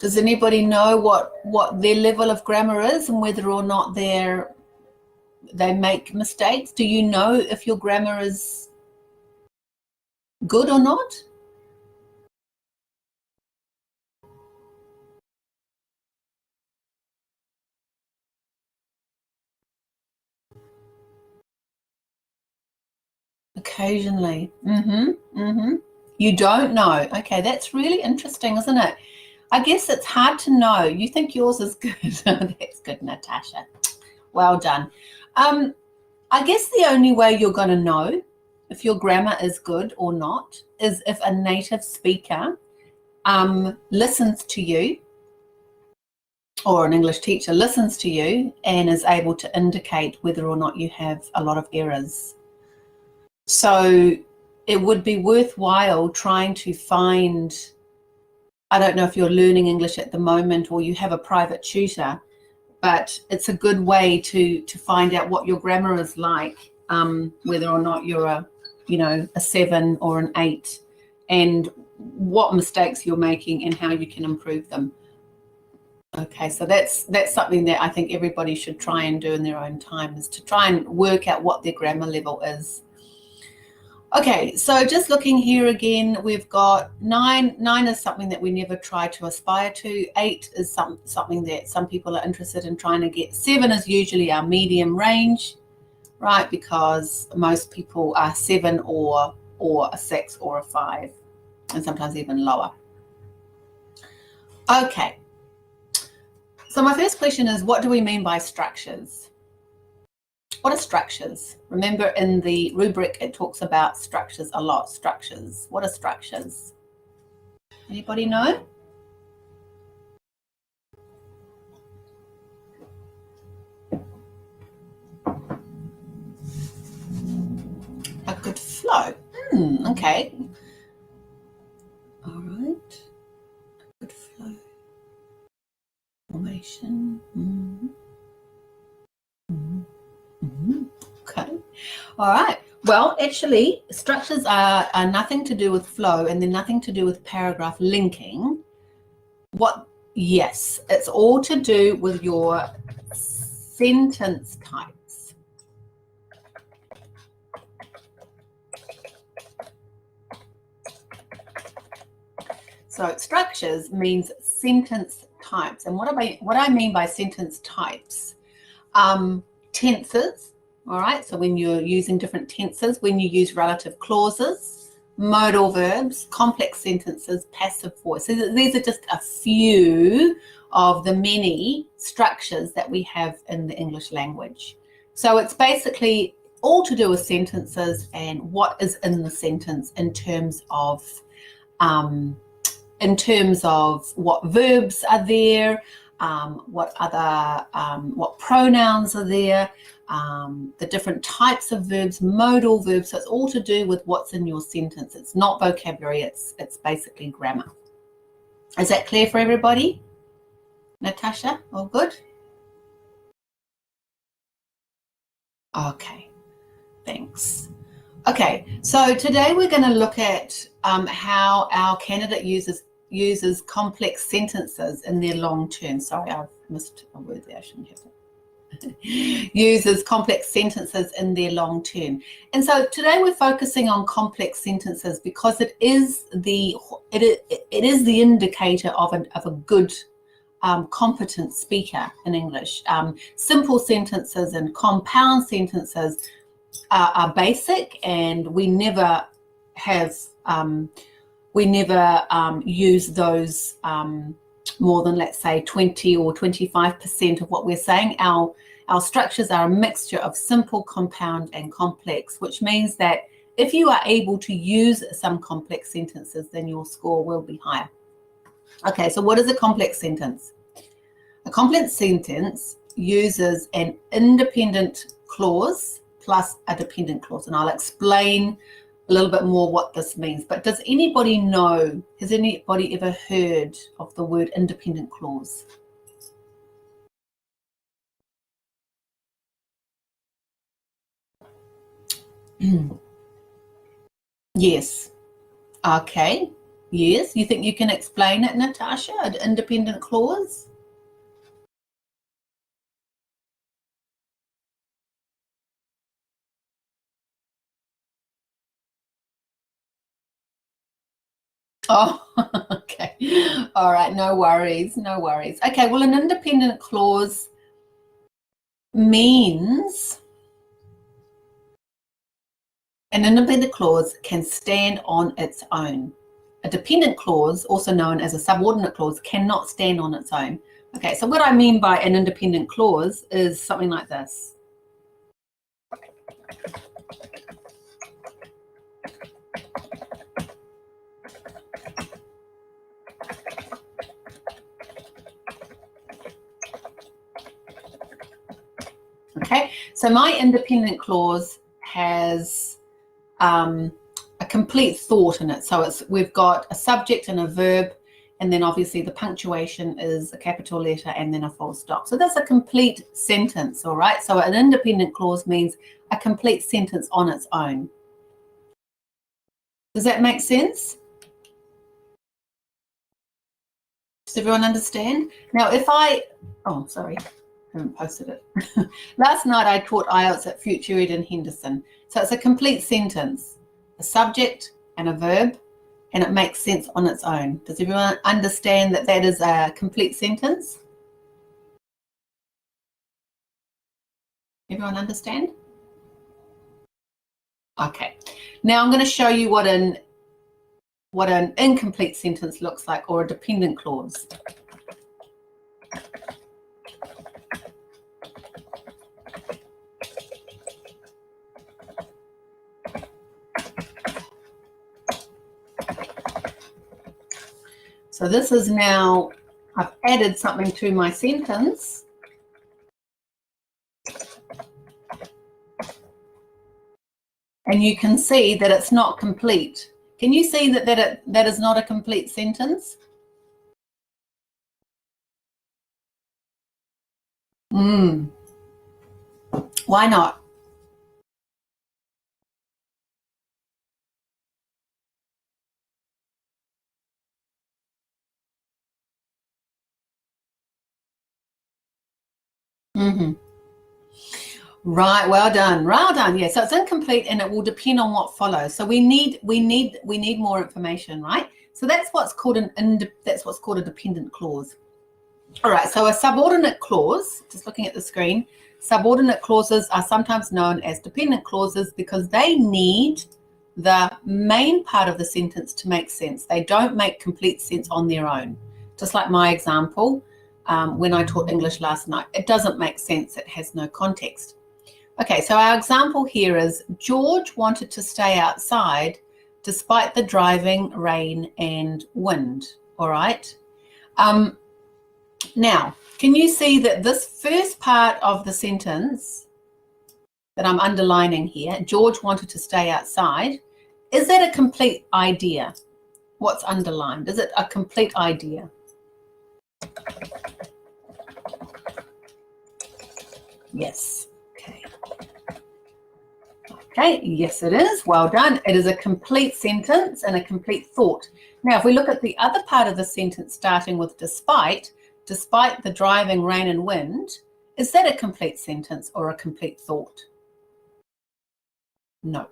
Does anybody know what their level of grammar is and whether or not they make mistakes? Do you know if your grammar is good or not? Occasionally. You don't know. Okay, that's really interesting, isn't it? I guess it's hard to know. You think yours is good. That's good, Natasha. Well done. I guess the only way you're going to know if your grammar is good or not is if a native speaker listens to you, or an English teacher listens to you and is able to indicate whether or not you have a lot of errors. So it would be worthwhile trying to find, I don't know if you're learning English at the moment or you have a private tutor, but it's a good way to find out what your grammar is like, whether or not you're a 7 or an 8, and what mistakes you're making and how you can improve them. Okay, so that's something that I think everybody should try and do in their own time, is to try and work out what their grammar level is. Okay, so just looking here again, we've got 9. 9 is something that we never try to aspire to. 8 is something that some people are interested in trying to get. 7 is usually our medium range, right? Because most people are 7 or a 6 or a 5, and sometimes even lower. Okay. So my first question is, what do we mean by structures? What are structures? Remember in the rubric, it talks about structures a lot. Structures. What are structures? Anybody know? A good flow. Okay. All right. A good flow. Formation. Okay. All right. Well, actually, structures are nothing to do with flow, and they're nothing to do with paragraph linking. Yes, it's all to do with your sentence types. So structures means sentence types. And what I mean by sentence types, tenses, all right? So when you're using different tenses, when you use relative clauses, modal verbs, complex sentences, passive voice. So these are just a few of the many structures that we have in the English language. So it's basically all to do with sentences and what is in the sentence in terms of what verbs are there, what pronouns are there, the different types of verbs, modal verbs. So it's all to do with what's in your sentence. It's not vocabulary, it's basically grammar. Is that clear for everybody? Natasha, all good? Okay, thanks. Okay, so today we're going to look at how our candidate uses complex sentences in their long term. Sorry, I've missed a word there. I shouldn't have it. Uses complex sentences in their long term. And so today we're focusing on complex sentences because it is the indicator of a good competent speaker in English. Simple sentences and compound sentences are basic, and we never use those more than, let's say, 20 or 25% of what we're saying. Our structures are a mixture of simple, compound, and complex, which means that if you are able to use some complex sentences, then your score will be higher. Okay, so what is a complex sentence? A complex sentence uses an independent clause plus a dependent clause, and I'll explain a little bit more what this means. But does anybody know, has anybody ever heard of the word independent clause? Yes. Okay. Yes. You think you can explain it, Natasha, an independent clause? Oh, okay. All right. No worries. No worries. Okay. Well, an independent clause means an independent clause can stand on its own. A dependent clause, also known as a subordinate clause, cannot stand on its own. Okay, so what I mean by an independent clause is something like this. Okay, so my independent clause has a complete thought in it. So we've got a subject and a verb, and then obviously the punctuation is a capital letter and then a full stop. So that's a complete sentence, all right? So an independent clause means a complete sentence on its own. Does that make sense? Does everyone understand? Now, oh, sorry, I haven't posted it. Last night I taught Ielts at Future Ed in Henderson. So it's a complete sentence, a subject and a verb, and it makes sense on its own. Does everyone understand that that is a complete sentence? Everyone understand? Okay. Now I'm going to show you what an incomplete sentence looks like, or a dependent clause. So this is now, I've added something to my sentence. And you can see that it's not complete. Can you see that that is not a complete sentence? Why not? Right, well done. Yeah, so it's incomplete and it will depend on what follows. So we need more information, right? So that's what's called a dependent clause. All right, so a subordinate clause, just looking at the screen, subordinate clauses are sometimes known as dependent clauses because they need the main part of the sentence to make sense. They don't make complete sense on their own. Just like my example, when I taught English last night, it doesn't make sense. It has no context. Okay, so our example here is George wanted to stay outside despite the driving rain and wind. All right. Now, can you see that this first part of the sentence that I'm underlining here, George wanted to stay outside, is that a complete idea? What's underlined? Is it a complete idea? Yes. Okay. Okay, yes it is. Well done. It is a complete sentence and a complete thought. Now, if we look at the other part of the sentence starting with despite the driving rain and wind, is that a complete sentence or a complete thought? No.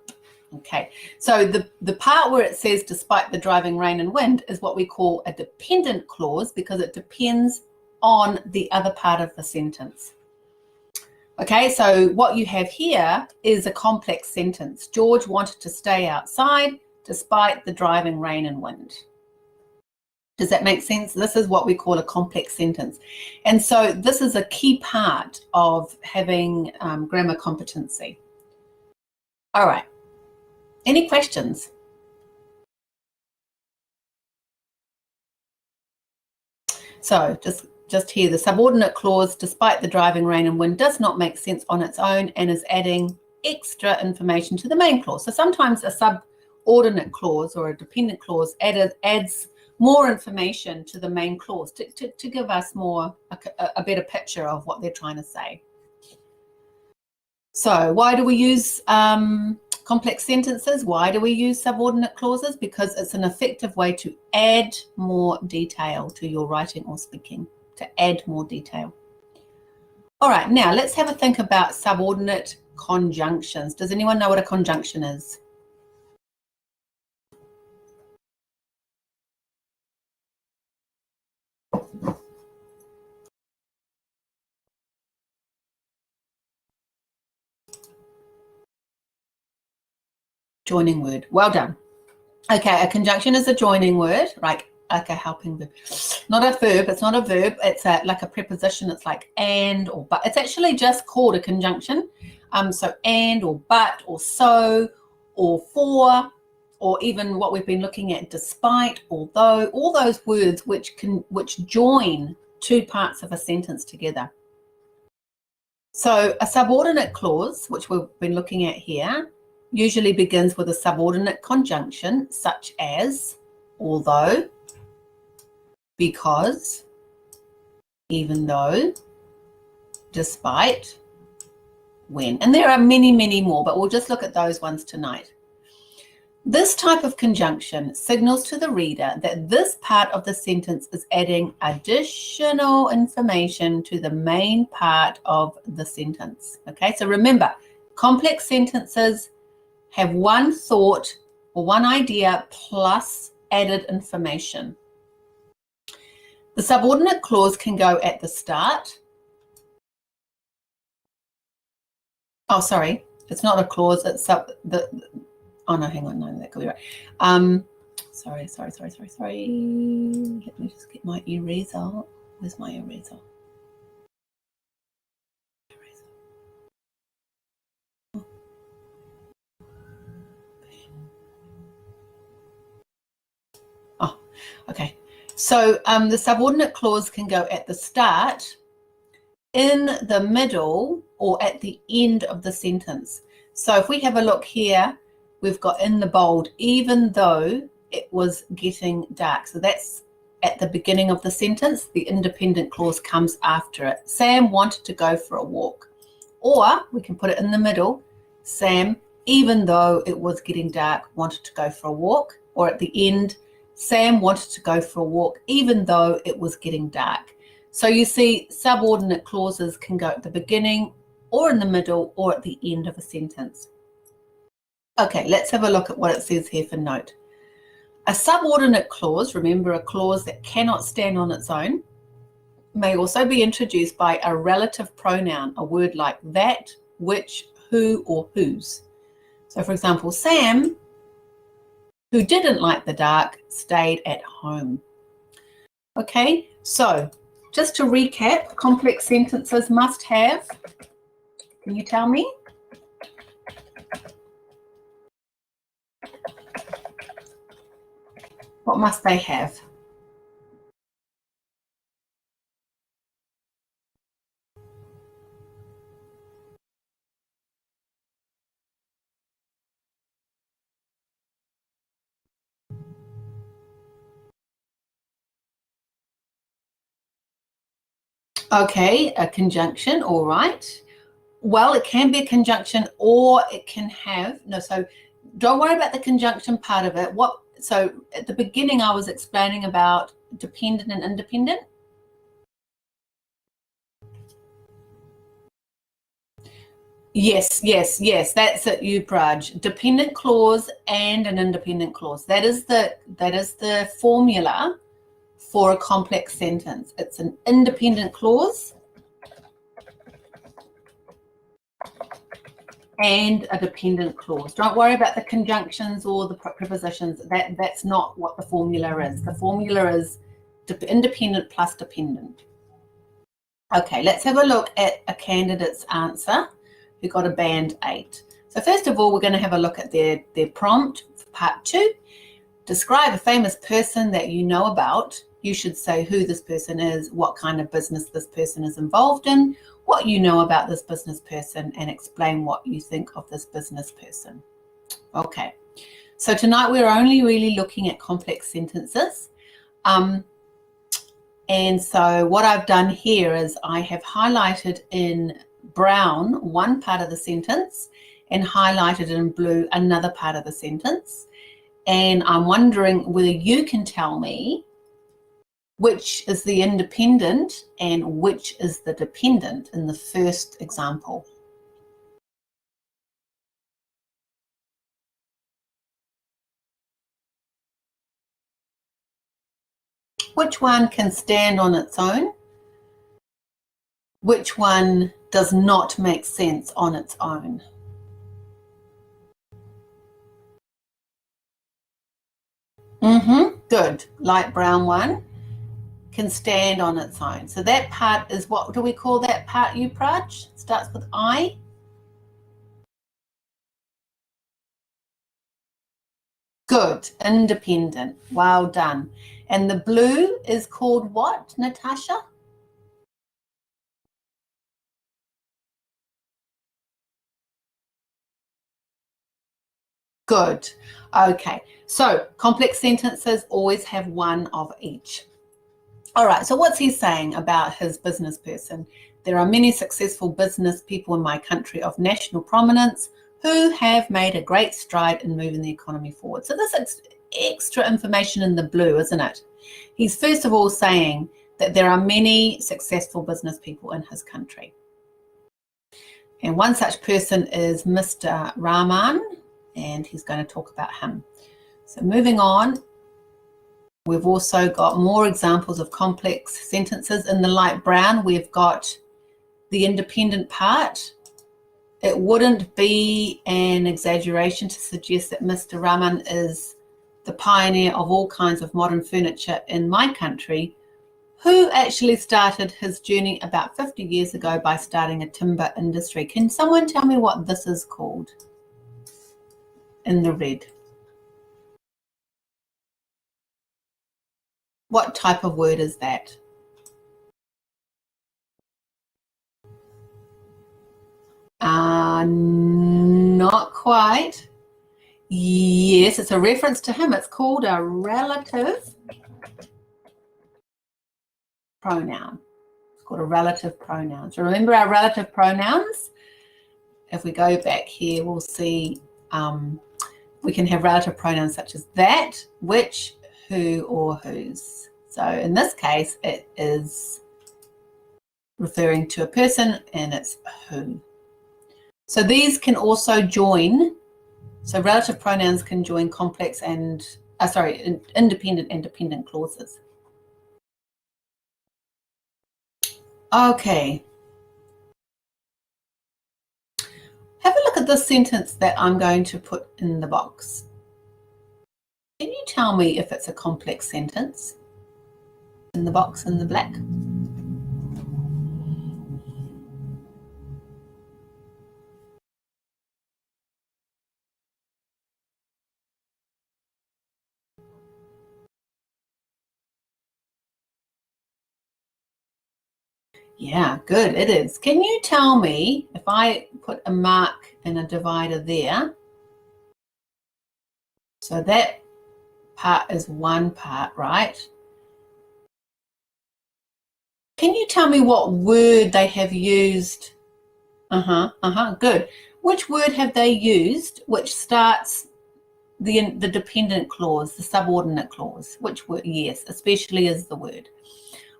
Okay, so the part where it says despite the driving rain and wind is what we call a dependent clause because it depends on the other part of the sentence. Okay, so what you have here is a complex sentence. George wanted to stay outside despite the driving rain and wind. Does that make sense? This is what we call a complex sentence. And so this is a key part of having grammar competency. All right. Any questions? So just here, the subordinate clause, despite the driving rain and wind, does not make sense on its own and is adding extra information to the main clause. So sometimes a subordinate clause or a dependent clause adds more information to the main clause to give us a better picture of what they're trying to say. So why do we use complex sentences? Why do we use subordinate clauses? Because it's an effective way to add more detail to your writing or speaking, to add more detail. All right, now let's have a think about subordinate conjunctions. Does anyone know what a conjunction is? Joining word. Well done. Okay, a conjunction is a joining word, like a helping verb. Not a verb. It's not a verb. It's like a preposition. It's like and or but. It's actually just called a conjunction. So and or but or so or for, or even what we've been looking at, despite, although, all those words which join two parts of a sentence together. So a subordinate clause, which we've been looking at here, usually begins with a subordinate conjunction such as although, because, even though, despite, when. And there are many, many more, but we'll just look at those ones tonight. This type of conjunction signals to the reader that this part of the sentence is adding additional information to the main part of the sentence. Okay, so remember, complex sentences have one thought or one idea plus added information. The subordinate clause can go at the start. Oh, sorry, it's not a clause. It's oh no, hang on, no, that could be right. Sorry. Let me just get my eraser. Where's my eraser? Oh, okay. So the subordinate clause can go at the start, in the middle, or at the end of the sentence. So if we have a look here, we've got in the bold, even though it was getting dark. So that's at the beginning of the sentence. The independent clause comes after it. Sam wanted to go for a walk. Or we can put it in the middle. Sam, even though it was getting dark, wanted to go for a walk. Or at the end, Sam wanted to go for a walk even though it was getting dark. So you see, subordinate clauses can go at the beginning or in the middle or at the end of a sentence. Okay, let's have a look at what it says here for note. A subordinate clause, remember, a clause that cannot stand on its own, may also be introduced by a relative pronoun, a word like that, which, who, or whose. So for example, Sam, who didn't like the dark, stayed at home. Okay, so just to recap, complex sentences must have, can you tell me? What must they have? Okay, a conjunction, all right. Well, it can be a conjunction, or it can have, no, so don't worry about the conjunction part of it. So at the beginning, I was explaining about dependent and independent. Yes, that's it, you Praj. Dependent clause and an independent clause. That is the formula for a complex sentence. It's an independent clause and a dependent clause. Don't worry about the conjunctions or the prepositions. That's not what the formula is. The formula is independent plus dependent. Okay, let's have a look at a candidate's answer who got a band 8. So first of all, we're going to have a look at their prompt for part 2. Describe a famous person that you know about. You should say who this person is, what kind of business this person is involved in, what you know about this business person, and explain what you think of this business person. Okay, so tonight we're only really looking at complex sentences. And so what I've done here is I have highlighted in brown one part of the sentence and highlighted in blue another part of the sentence. And I'm wondering whether you can tell me which is the independent and which is the dependent in the first example. Which one can stand on its own? Which one does not make sense on its own? Good. Light brown one can stand on its own. So that part is, what do we call that part, you Praj? Starts with I. Good. Independent. Well done. And the blue is called what, Natasha? Good. Okay. So complex sentences always have one of each. All right. So what's he saying about his business person? There are many successful business people in my country of national prominence who have made a great stride in moving the economy forward. So this is extra information in the blue, isn't it? He's first of all saying that there are many successful business people in his country. And one such person is Mr. Rahman, and he's going to talk about him. So moving on, we've also got more examples of complex sentences. In the light brown, we've got the independent part. It wouldn't be an exaggeration to suggest that Mr. Rahman is the pioneer of all kinds of modern furniture in my country, who actually started his journey about 50 years ago by starting a timber industry. Can someone tell me what this is called in the red? What type of word is that? Not quite. Yes, it's a reference to him. It's called a relative pronoun. It's called a relative pronoun. So remember our relative pronouns? If we go back here, we'll see we can have relative pronouns such as that, which, who, or whose. So in this case, it is referring to a person and it's who. So these can also join, so relative pronouns can join complex and, independent and dependent clauses. Okay. Have a look at this sentence that I'm going to put in the box. Can you tell me if it's a complex sentence? In the box in the black. Yeah, good, it is. Can you tell me, if I put a mark and a divider there, so that part is one part, right? Can you tell me what word they have used Good. Which word have they used which starts the dependent clause, the subordinate clause? Which word? Yes, especially is the word.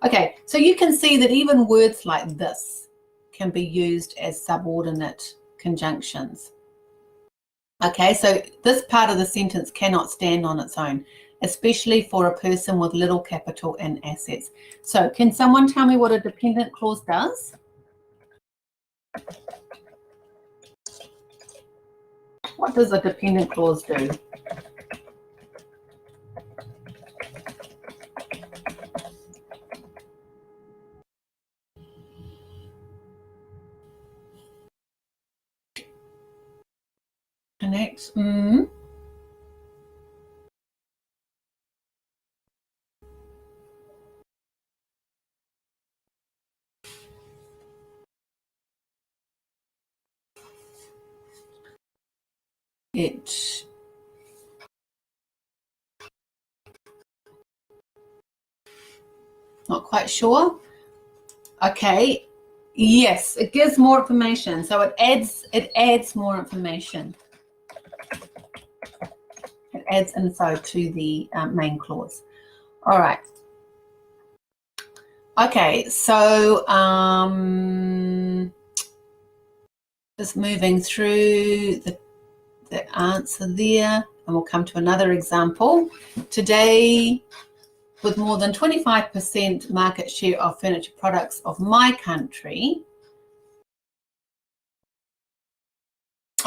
Okay, so you can see that even words like this can be used as subordinate conjunctions. Okay, so this part of the sentence cannot stand on its own, especially for a person with little capital and assets. So can someone tell me what a dependent clause does? What does a dependent clause do? Connect. It not quite sure. Okay, yes, it gives more information, so it adds more information. It adds info to the main clause. All right. Okay, so just moving through the answer there, and we'll come to another example. Today, with more than 25% market share of furniture products of my country.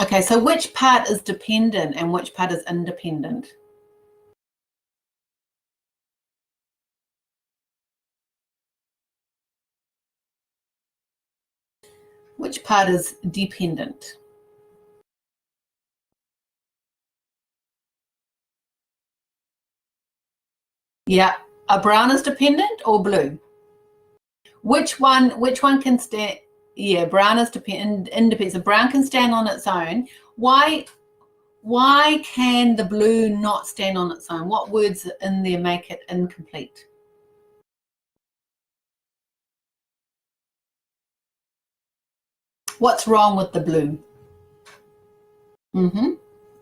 Okay, so which part is dependent and which part is independent? Which part is dependent? Yeah, a brown is dependent or blue? Which one can stand? Yeah, brown is independent. So brown can stand on its own. Why can the blue not stand on its own? What words in there make it incomplete? What's wrong with the blue?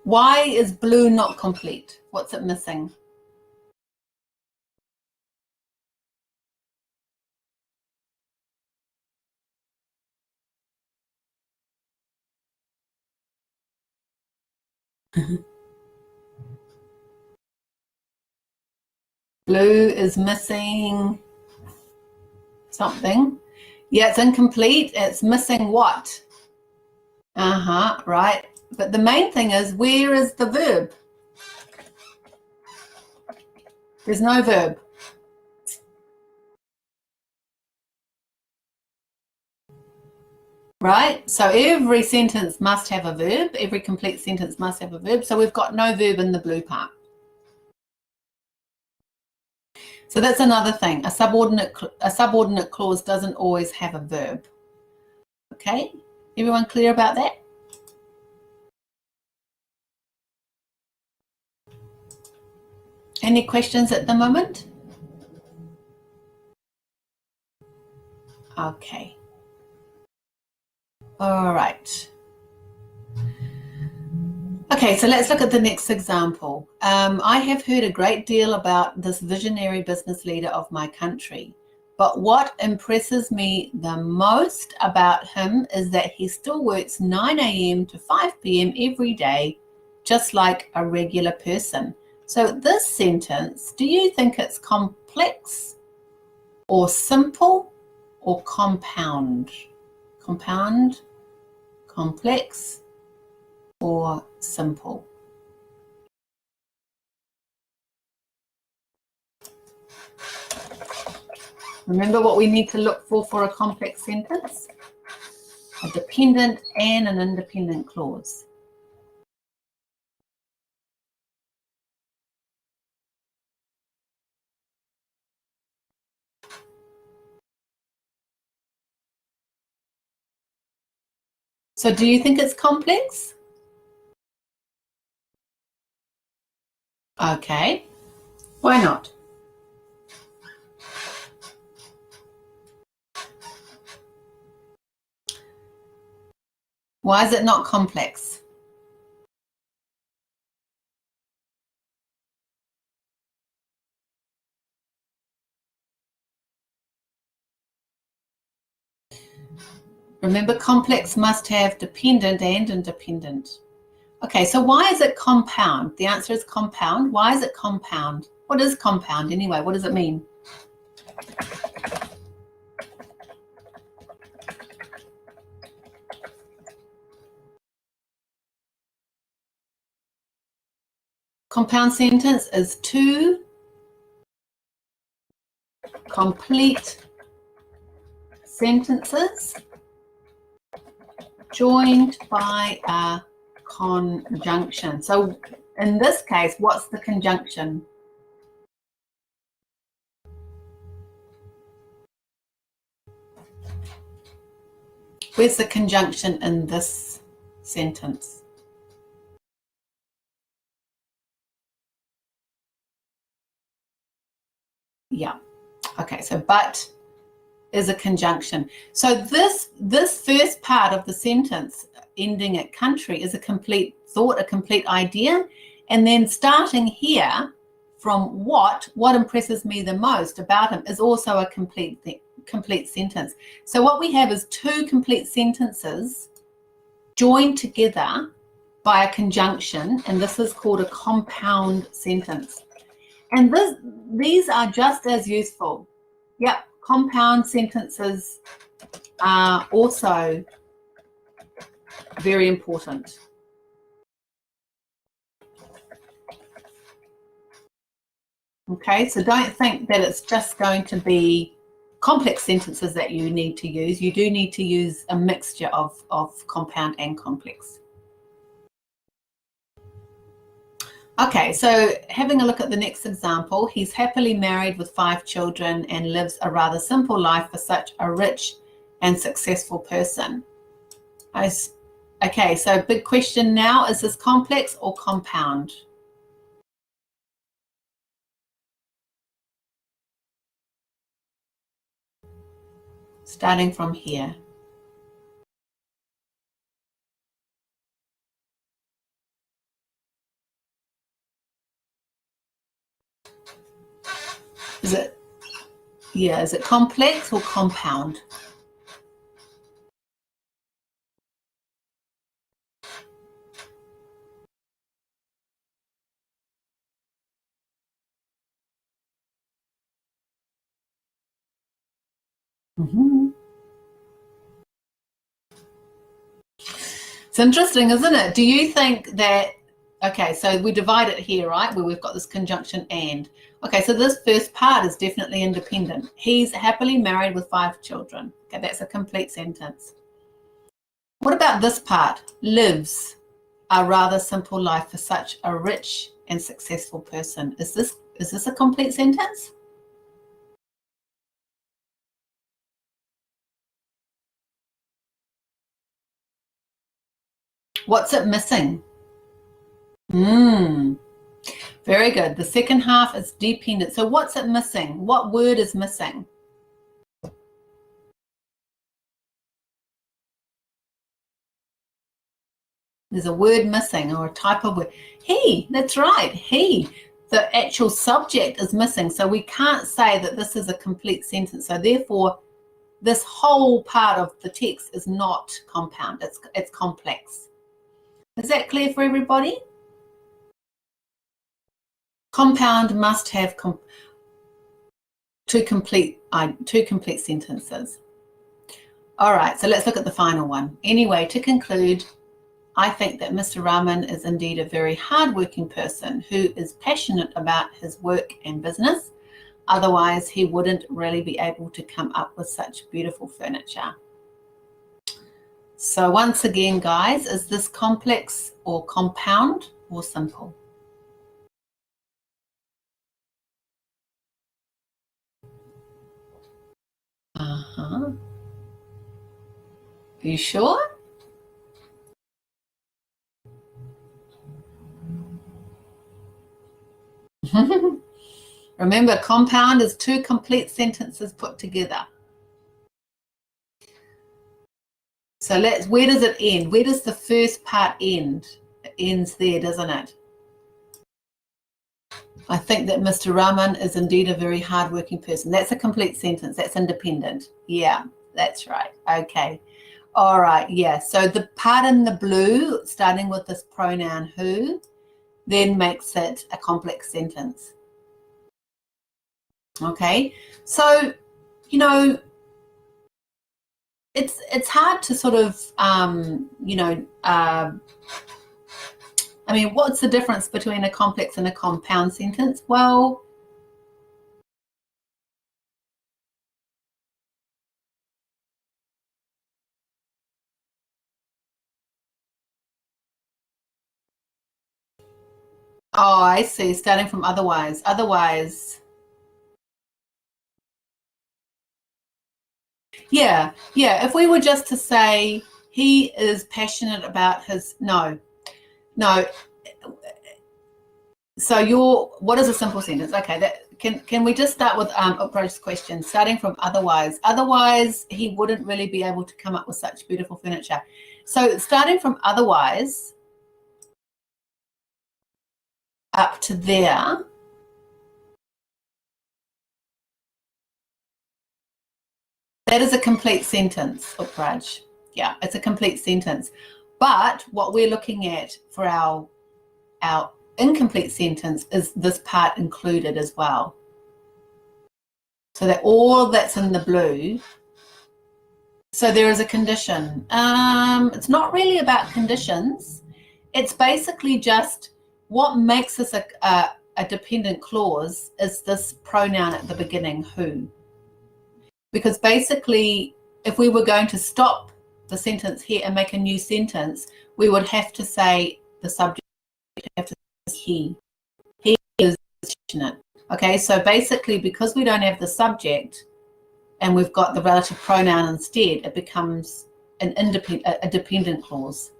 Why is blue not complete? What's it missing? Blue is missing something. Yeah, it's incomplete. It's missing what? Right. But the main thing is, where is the verb? There's no verb. Right? So every sentence must have a verb. Every complete sentence must have a verb. So we've got no verb in the blue part. So that's another thing. A subordinate clause doesn't always have a verb. Okay? Everyone clear about that? Any questions at the moment? Okay. All right. Okay, so let's look at the next example. I have heard a great deal about this visionary business leader of my country, but what impresses me the most about him is that he still works 9 a.m. to 5 p.m. every day, just like a regular person. So this sentence, do you think it's complex or simple or compound? Compound, complex, or simple? Remember what we need to look for a complex sentence? A dependent and an independent clause. So do you think it's complex? Okay. Why not? Why is it not complex? Remember, complex must have dependent and independent. Okay, so why is it compound? The answer is compound. Why is it compound? What is compound anyway? What does it mean? Compound sentence is two complete sentences joined by a conjunction. So in this case, what's the conjunction? Where's the conjunction in this sentence? Yeah. Okay, so but is a conjunction. So this first part of the sentence ending at country is a complete thought, a complete idea. And then starting here from what impresses me the most about him is also a complete sentence. So what we have is two complete sentences joined together by a conjunction, and this is called a compound sentence. And these are just as useful. Yep, compound sentences are also very important. Okay, so don't think that it's just going to be complex sentences that you need to use. You do need to use a mixture of compound and complex. Okay, so having a look at the next example, he's happily married with 5 children and lives a rather simple life for such a rich and successful person. Okay, so big question now, is this complex or compound? Starting from here. Is it complex or compound? It's interesting, isn't it? Do you think that, okay, so we divide it here, right, where we've got this conjunction and. Okay, so this first part is definitely independent. He's happily married with 5 children. Okay, that's a complete sentence. What about this part? Lives a rather simple life for such a rich and successful person. Is this a complete sentence? What's it missing? Very good. The second half is dependent. So what's it missing? What word is missing? There's a word missing or a type of word. He, that's right, he. The actual subject is missing. So we can't say that this is a complete sentence. So therefore, this whole part of the text is not compound. It's complex. Is that clear for everybody? Compound must have two complete sentences. All right, so let's look at the final one. Anyway, to conclude, I think that Mr. Rahman is indeed a very hardworking person who is passionate about his work and business. Otherwise, he wouldn't really be able to come up with such beautiful furniture. So once again, guys, is this complex or compound or simple? Are you sure? Remember, compound is 2 complete sentences put together. So So where does it end? Where does the first part end? It ends there, doesn't it? I think that Mr. Rahman is indeed a very hardworking person. That's a complete sentence. That's independent. Yeah, that's right. Okay. All right. Yeah. So the part in the blue, starting with this pronoun who, then makes it a complex sentence. Okay. So, you know, it's hard to sort of, I mean, what's the difference between a complex and a compound sentence? Well, oh, I see. Starting from otherwise. Otherwise, yeah. If we were just to say he is passionate about his, no. So what is a simple sentence? Okay, that can we just start with Upraj's question, starting from otherwise. Otherwise, he wouldn't really be able to come up with such beautiful furniture. So starting from otherwise up to there, that is a complete sentence, Upraj. Yeah, it's a complete sentence. But what we're looking at for our incomplete sentence is this part included as well. So that all that's in the blue. So there is a condition. It's not really about conditions. It's basically just what makes this a dependent clause is this pronoun at the beginning, who. Because basically, if we were going to stop the sentence here and make a new sentence, we would have to say the subject have to say he. He is passionate. Okay, so basically, because we don't have the subject and we've got the relative pronoun instead, it becomes a dependent clause.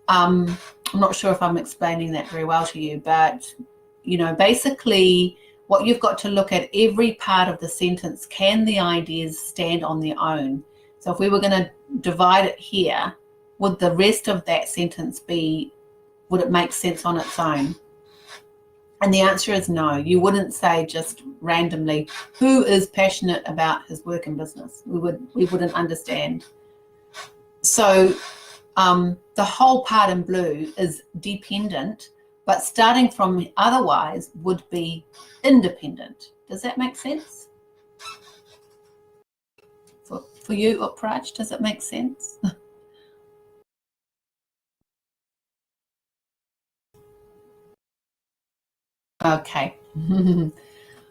I'm not sure if I'm explaining that very well to you, but you know, basically what you've got to look at every part of the sentence, can the ideas stand on their own? So if we were going to divide it here, would the rest of that sentence would it make sense on its own? And the answer is no. You wouldn't say just randomly, who is passionate about his work and business? We wouldn't understand. So the whole part in blue is dependent, but starting from otherwise would be independent. Does that make sense? For you, Upraj, does it make sense? Okay.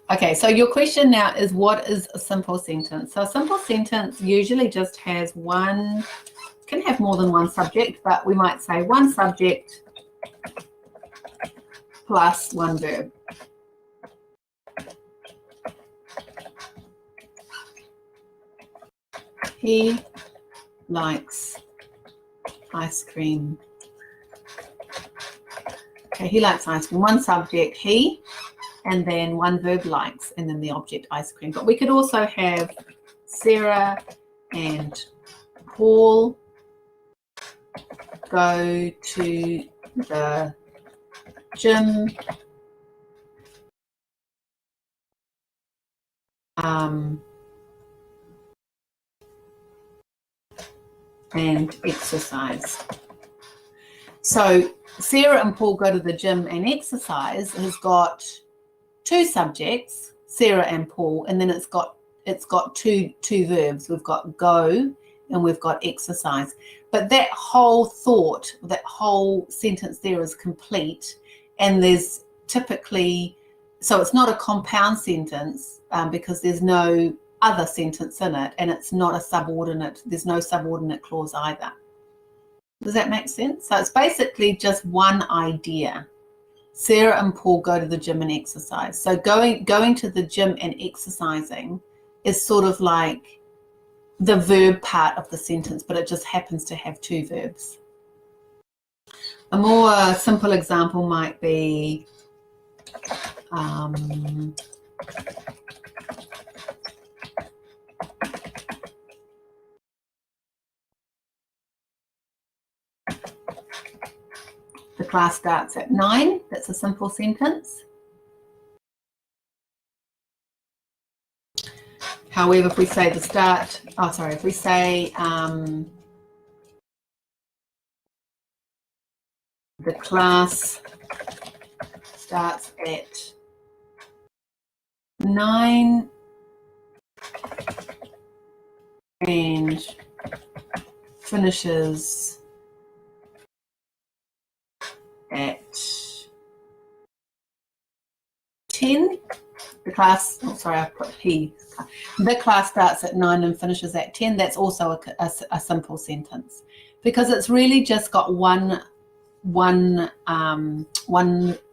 Okay, so your question now is, what is a simple sentence? So a simple sentence usually just has can have more than one subject, but we might say one subject plus one verb. He likes ice cream. Okay, he likes ice cream. One subject, he, and then one verb, likes, and then the object, ice cream. But we could also have Sarah and Paul go to the gym and exercise. So Sarah and Paul go to the gym and exercise has got two subjects, Sarah and Paul, and then it's got two verbs. We've got go and we've got exercise. But that whole thought, that whole sentence there is complete, and there's typically, so it's not a compound sentence because there's no other sentence in it, and it's not a subordinate. There's no subordinate clause either. Does that make sense? So it's basically just one idea. Sarah and Paul go to the gym and exercise. So going to the gym and exercising is sort of like the verb part of the sentence, but it just happens to have two verbs. A more simple example might be class starts at 9. That's a simple sentence. However, if we say if we say the class starts at 9 and finishes at 10. The class, I put he. The class starts at 9 and finishes at 10. That's also a simple sentence because it's really just got one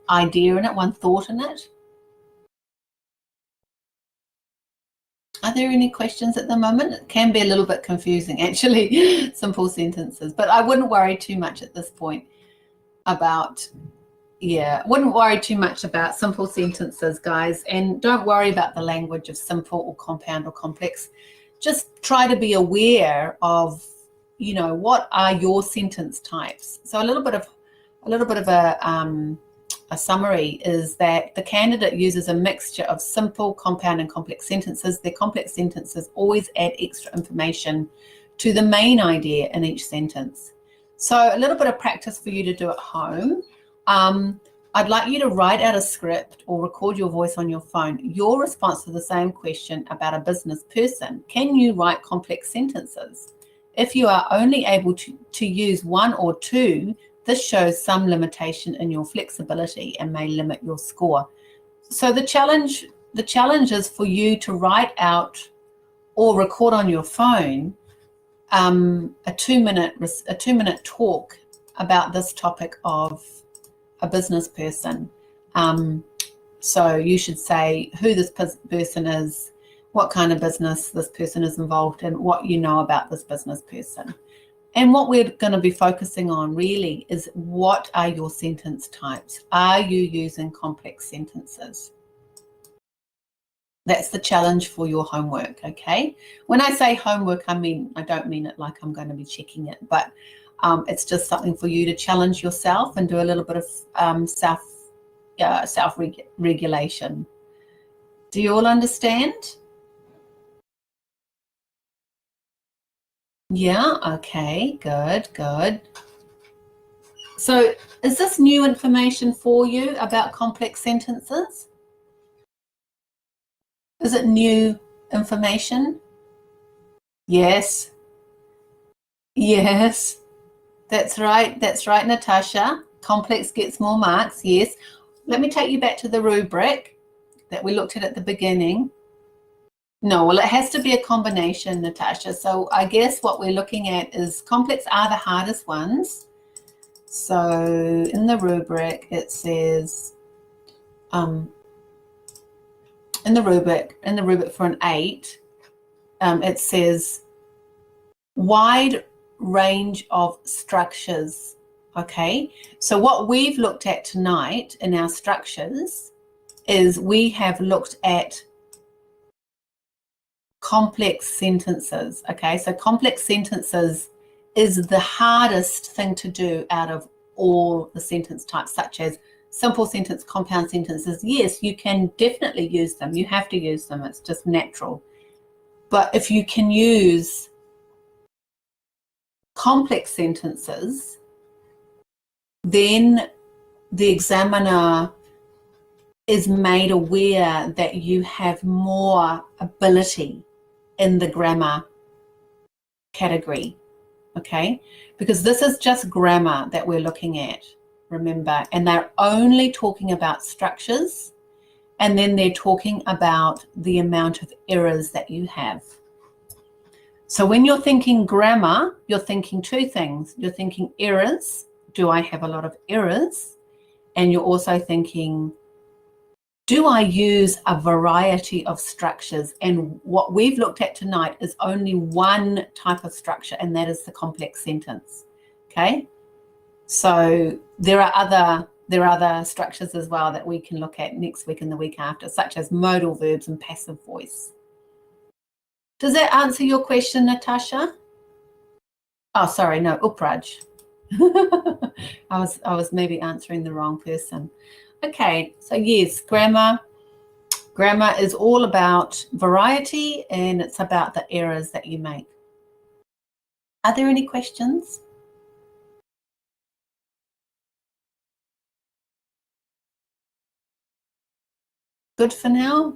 idea in it, one thought in it. Are there any questions at the moment? It can be a little bit confusing, actually, simple sentences, but I wouldn't worry too much at this point about, wouldn't worry too much about simple sentences, guys, and don't worry about the language of simple or compound or complex. Just try to be aware of, what are your sentence types. So a little bit of a summary is that the candidate uses a mixture of simple, compound, and complex sentences. Their complex sentences always add extra information to the main idea in each sentence. So a little bit of practice for you to do at home. I'd like you to write out a script or record your voice on your phone. Your response to the same question about a business person. Can you write complex sentences? If you are only able to use one or two, this shows some limitation in your flexibility and may limit your score. So the challenge is for you to write out or record on your phone a 2-minute talk about this topic of a business person. So you should say who this person is, what kind of business this person is involved in, what you know about this business person. And what we're going to be focusing on really is what are your sentence types? Are you using complex sentences? That's the challenge for your homework, okay? When I say homework, I don't mean it like I'm going to be checking it, but it's just something for you to challenge yourself and do a little bit of self-regulation. Do you all understand? Yeah, okay, good. So is this new information for you about complex sentences? Is it new information? Yes. That's right, Natasha. Complex gets more marks, yes. Let me take you back to the rubric that we looked at the beginning. No, well, it has to be a combination, Natasha. So I guess what we're looking at is complex are the hardest ones. So in the rubric, it says, in the rubric for an 8, it says wide range of structures. Okay, so what we've looked at tonight in our structures is we have looked at complex sentences. Okay, so complex sentences is the hardest thing to do out of all the sentence types, such as simple sentence, compound sentences. Yes, you can definitely use them. You have to use them. It's just natural. But if you can use complex sentences, then the examiner is made aware that you have more ability in the grammar category, okay? Because this is just grammar that we're looking at, remember, and they're only talking about structures, and then they're talking about the amount of errors that you have. So when you're thinking grammar, you're thinking two things. You're thinking errors. Do I have a lot of errors? And you're also thinking, do I use a variety of structures? And what we've looked at tonight is only one type of structure, and that is the complex sentence. Okay, so there are other structures as well that we can look at next week and the week after, such as modal verbs and passive voice. Does that answer your question, Natasha? Oh, sorry, no, Upraj. I was maybe answering the wrong person. Okay, so yes, grammar is all about variety, and it's about the errors that you make. Are there any questions? Good for now.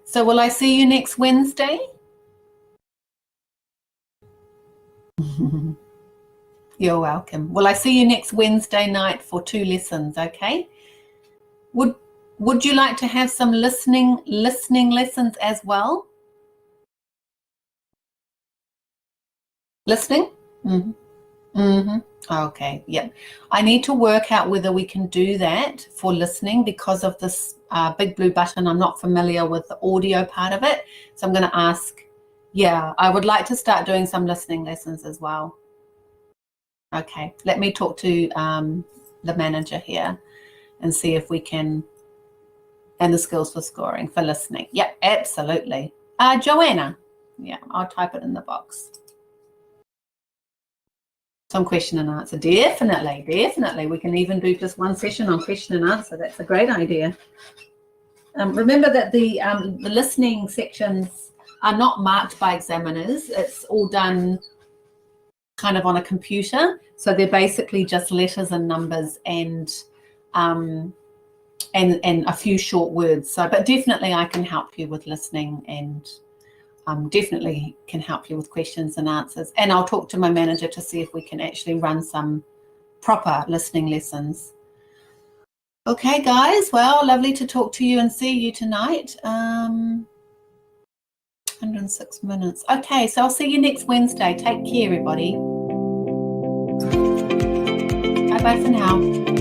So will I see you next Wednesday? You're welcome. Will I see you next Wednesday night for 2 lessons, okay? Would you like to have some listening lessons as well? Listening? Okay, yeah. I need to work out whether we can do that for listening because of this big blue button. I'm not familiar with the audio part of it. So I'm going to ask, yeah, I would like to start doing some listening lessons as well. Okay, let me talk to the manager here and see if we can, and the skills for scoring for listening. Yep, absolutely. Joanna, yeah, I'll type it in the box. Some question and answer, definitely. We can even do just one session on question and answer. That's a great idea. Remember that the listening sections are not marked by examiners. It's all done kind of on a computer. So they're basically just letters and numbers and a few short words. So, but definitely I can help you with listening and definitely can help you with questions and answers. And I'll talk to my manager to see if we can actually run some proper listening lessons. Okay, guys. Well, lovely to talk to you and see you tonight. 106 minutes. Okay, so I'll see you next Wednesday. Take care, everybody. Bye-bye for now.